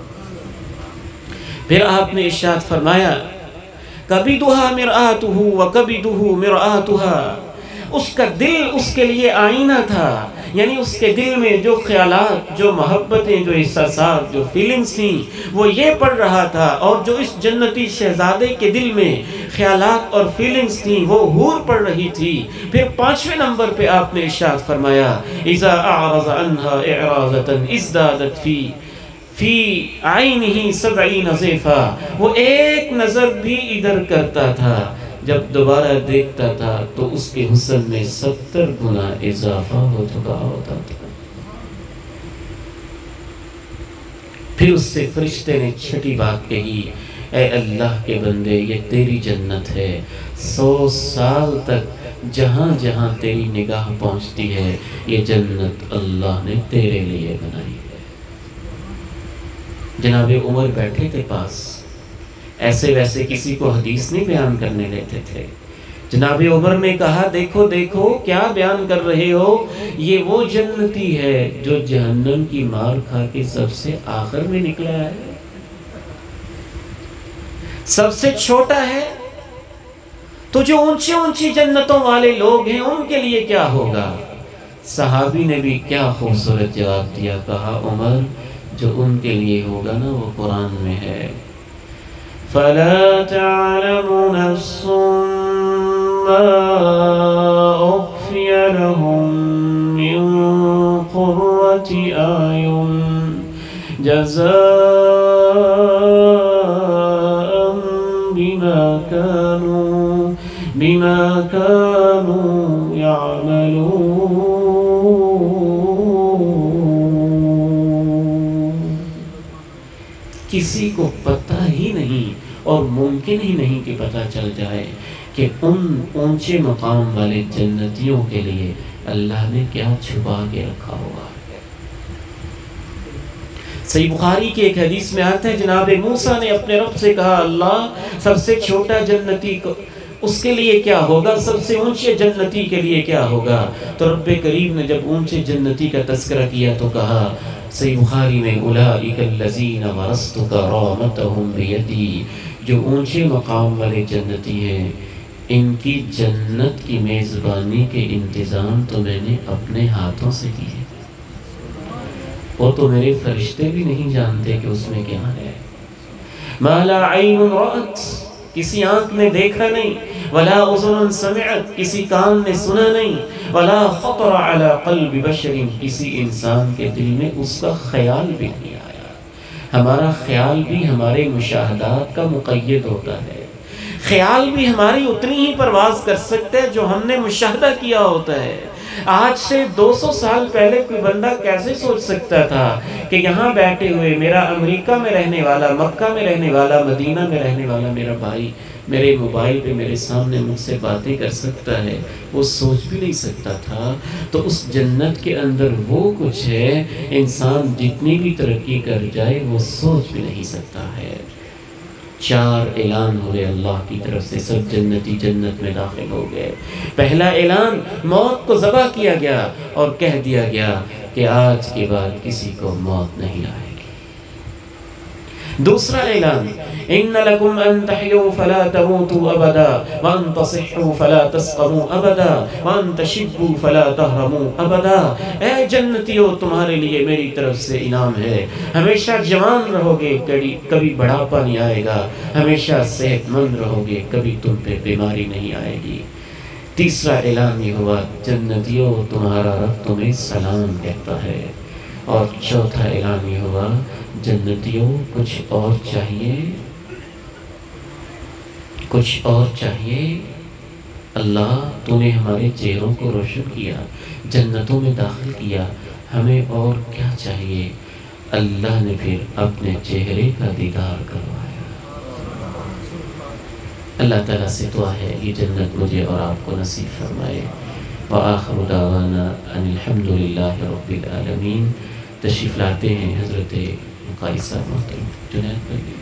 پھر آپ نے ارشاد فرمایا کبدھا مرآتہ وکبدہ مرآتھا، اس کا دل اس کے لیے آئینہ تھا، یعنی اس کے دل میں جو خیالات، جو محبتیں، جو احساسات، جو فیلنگز تھیں وہ یہ پڑھ رہا تھا، اور جو اس جنتی شہزادے کے دل میں خیالات اور فیلنگز تھیں وہ حور پڑھ رہی تھی۔ پھر 5ویں نمبر پہ آپ نے ارشاد فرمایا اذا اعرض عنها اعراضة ازدادت فی عینہ 70 ضعفا، وہ ایک نظر بھی ادھر کرتا تھا، جب دوبارہ دیکھتا تھا تو اس کے حسن میں 70 گنا اضافہ ہو چکا ہوتا تھا۔ پھر اس سے فرشتے نے چھٹی بات کہی، اے اللہ کے بندے، یہ تیری جنت ہے، 100 سال تک جہاں جہاں تیری نگاہ پہنچتی ہے یہ جنت اللہ نے تیرے لیے بنائی ہے۔ جناب عمر بیٹھے تھے پاس، ایسے ویسے کسی کو حدیث نہیں بیان کرنے دیتے تھے۔ جناب عمر نے کہا دیکھو دیکھو کیا بیان کر رہے ہو، یہ وہ جنتی ہے جو جہنم کی مار کھا کے سب سے آخر میں نکلا ہے، سب سے چھوٹا ہے، تو جو اونچی اونچی جنتوں والے لوگ ہیں ان کے لیے کیا ہوگا؟ صحابی نے بھی کیا خوبصورت جواب دیا، کہا عمر جو ان کے لیے ہوگا نا وہ قرآن میں ہے، فَلَا تَعْلَمُ نَفْسٌ مَّا أُخْفِيَ لَهُم مِّن قُرَّةِ أَعْيُنٍ جَزَاءً بِمَا كَانُوا يَعْمَلُونَ۔ کسی کو پتہ ہی نہیں اور ممکن ہی نہیں کہ پتہ چل جائے کہ ان اونچے مقام والے جنتیوں کے لیے اللہ نے کیا چھپا کے رکھا ہوا ہے۔ صحیح بخاری کی ایک حدیث میں آتا ہے جناب موسیٰ نے اپنے رب سے کہا اللہ سب سے چھوٹا جنتی کو اس کے لیے کیا ہوگا، سب سے اونچے جنتی کے لیے کیا ہوگا؟ تو رب کریم نے جب اونچے جنتی کا تذکرہ کیا تو کہا صحیح بخاری میں اولئک الذین ورثت کرامتہم بیدی، جو اونچے مقام والے جنتی ہیں ان کی جنت کی میزبانی کے انتظام تو میں نے اپنے ہاتھوں سے کیے، وہ تو میرے فرشتے بھی نہیں جانتے کہ اس میں کیا ہے۔ ما لا عین رأت، کسی آنکھ نے دیکھا نہیں، ولا اذن سمعت، کسی کان نے سنا نہیں، ولا خطر علی قلب بشر، کسی انسان کے دل میں اس کا خیال بھی نہیں آیا۔ ہمارا خیال بھی ہمارے مشاہدات کا مقید ہوتا ہے، خیال بھی ہماری اتنی ہی پرواز کر سکتا ہے جو ہم نے مشاہدہ کیا ہوتا ہے۔ آج سے 200 سال پہلے کوئی بندہ کیسے سوچ سکتا تھا کہ یہاں بیٹھے ہوئے میرا امریکہ میں رہنے والا، مکہ میں رہنے والا، مدینہ میں رہنے والا میرا بھائی میرے موبائل پہ میرے سامنے مجھ سے باتیں کر سکتا ہے؟ وہ سوچ بھی نہیں سکتا تھا۔ تو اس جنت کے اندر وہ کچھ ہے انسان جتنی بھی ترقی کر جائے وہ سوچ بھی نہیں سکتا ہے۔ 4 اعلان ہوئے اللہ کی طرف سے، سب جنتی جنت میں داخل ہو گئے۔ پہلا اعلان موت کو ذبح کیا گیا اور کہہ دیا گیا کہ آج کے بعد کسی کو موت نہیں آئے گی۔ دوسرا اعلان ان لکم ان تحیوا فلا تموتوا ابدا وان تصحوا فلا تسقموا ابدا وان تشبوا فلا تهرموا ابدا۔ اے جنتیوں تمہارے لیے میری طرف سے انعام ہے، ہمیشہ جوان رہو گے، کبھی بڑھاپا نہیں آئے گا، ہمیشہ صحت مند رہو گے، کبھی تم پہ بیماری نہیں آئے گی۔ تیسرا اعلان یہ ہوا جنتیوں تمہارا رب تمہیں سلام کہتا ہے۔ اور چوتھا اعلان یہ ہوا جنتیوں کچھ اور چاہیے، کچھ اور چاہیے؟ اللہ تو نے ہمارے چہروں کو روشن کیا، جنتوں میں داخل کیا، ہمیں اور کیا چاہیے؟ اللہ نے پھر اپنے چہرے کا دیدار کروایا۔ اللہ تعالیٰ سے دعا ہے یہ جنت مجھے اور آپ کو نصیب فرمائے۔ وآخر دعوانا ان الحمد للہ رب العالمین۔ تشریف لاتے ہیں حضرت قاری صاحب محترم جنید بھائی۔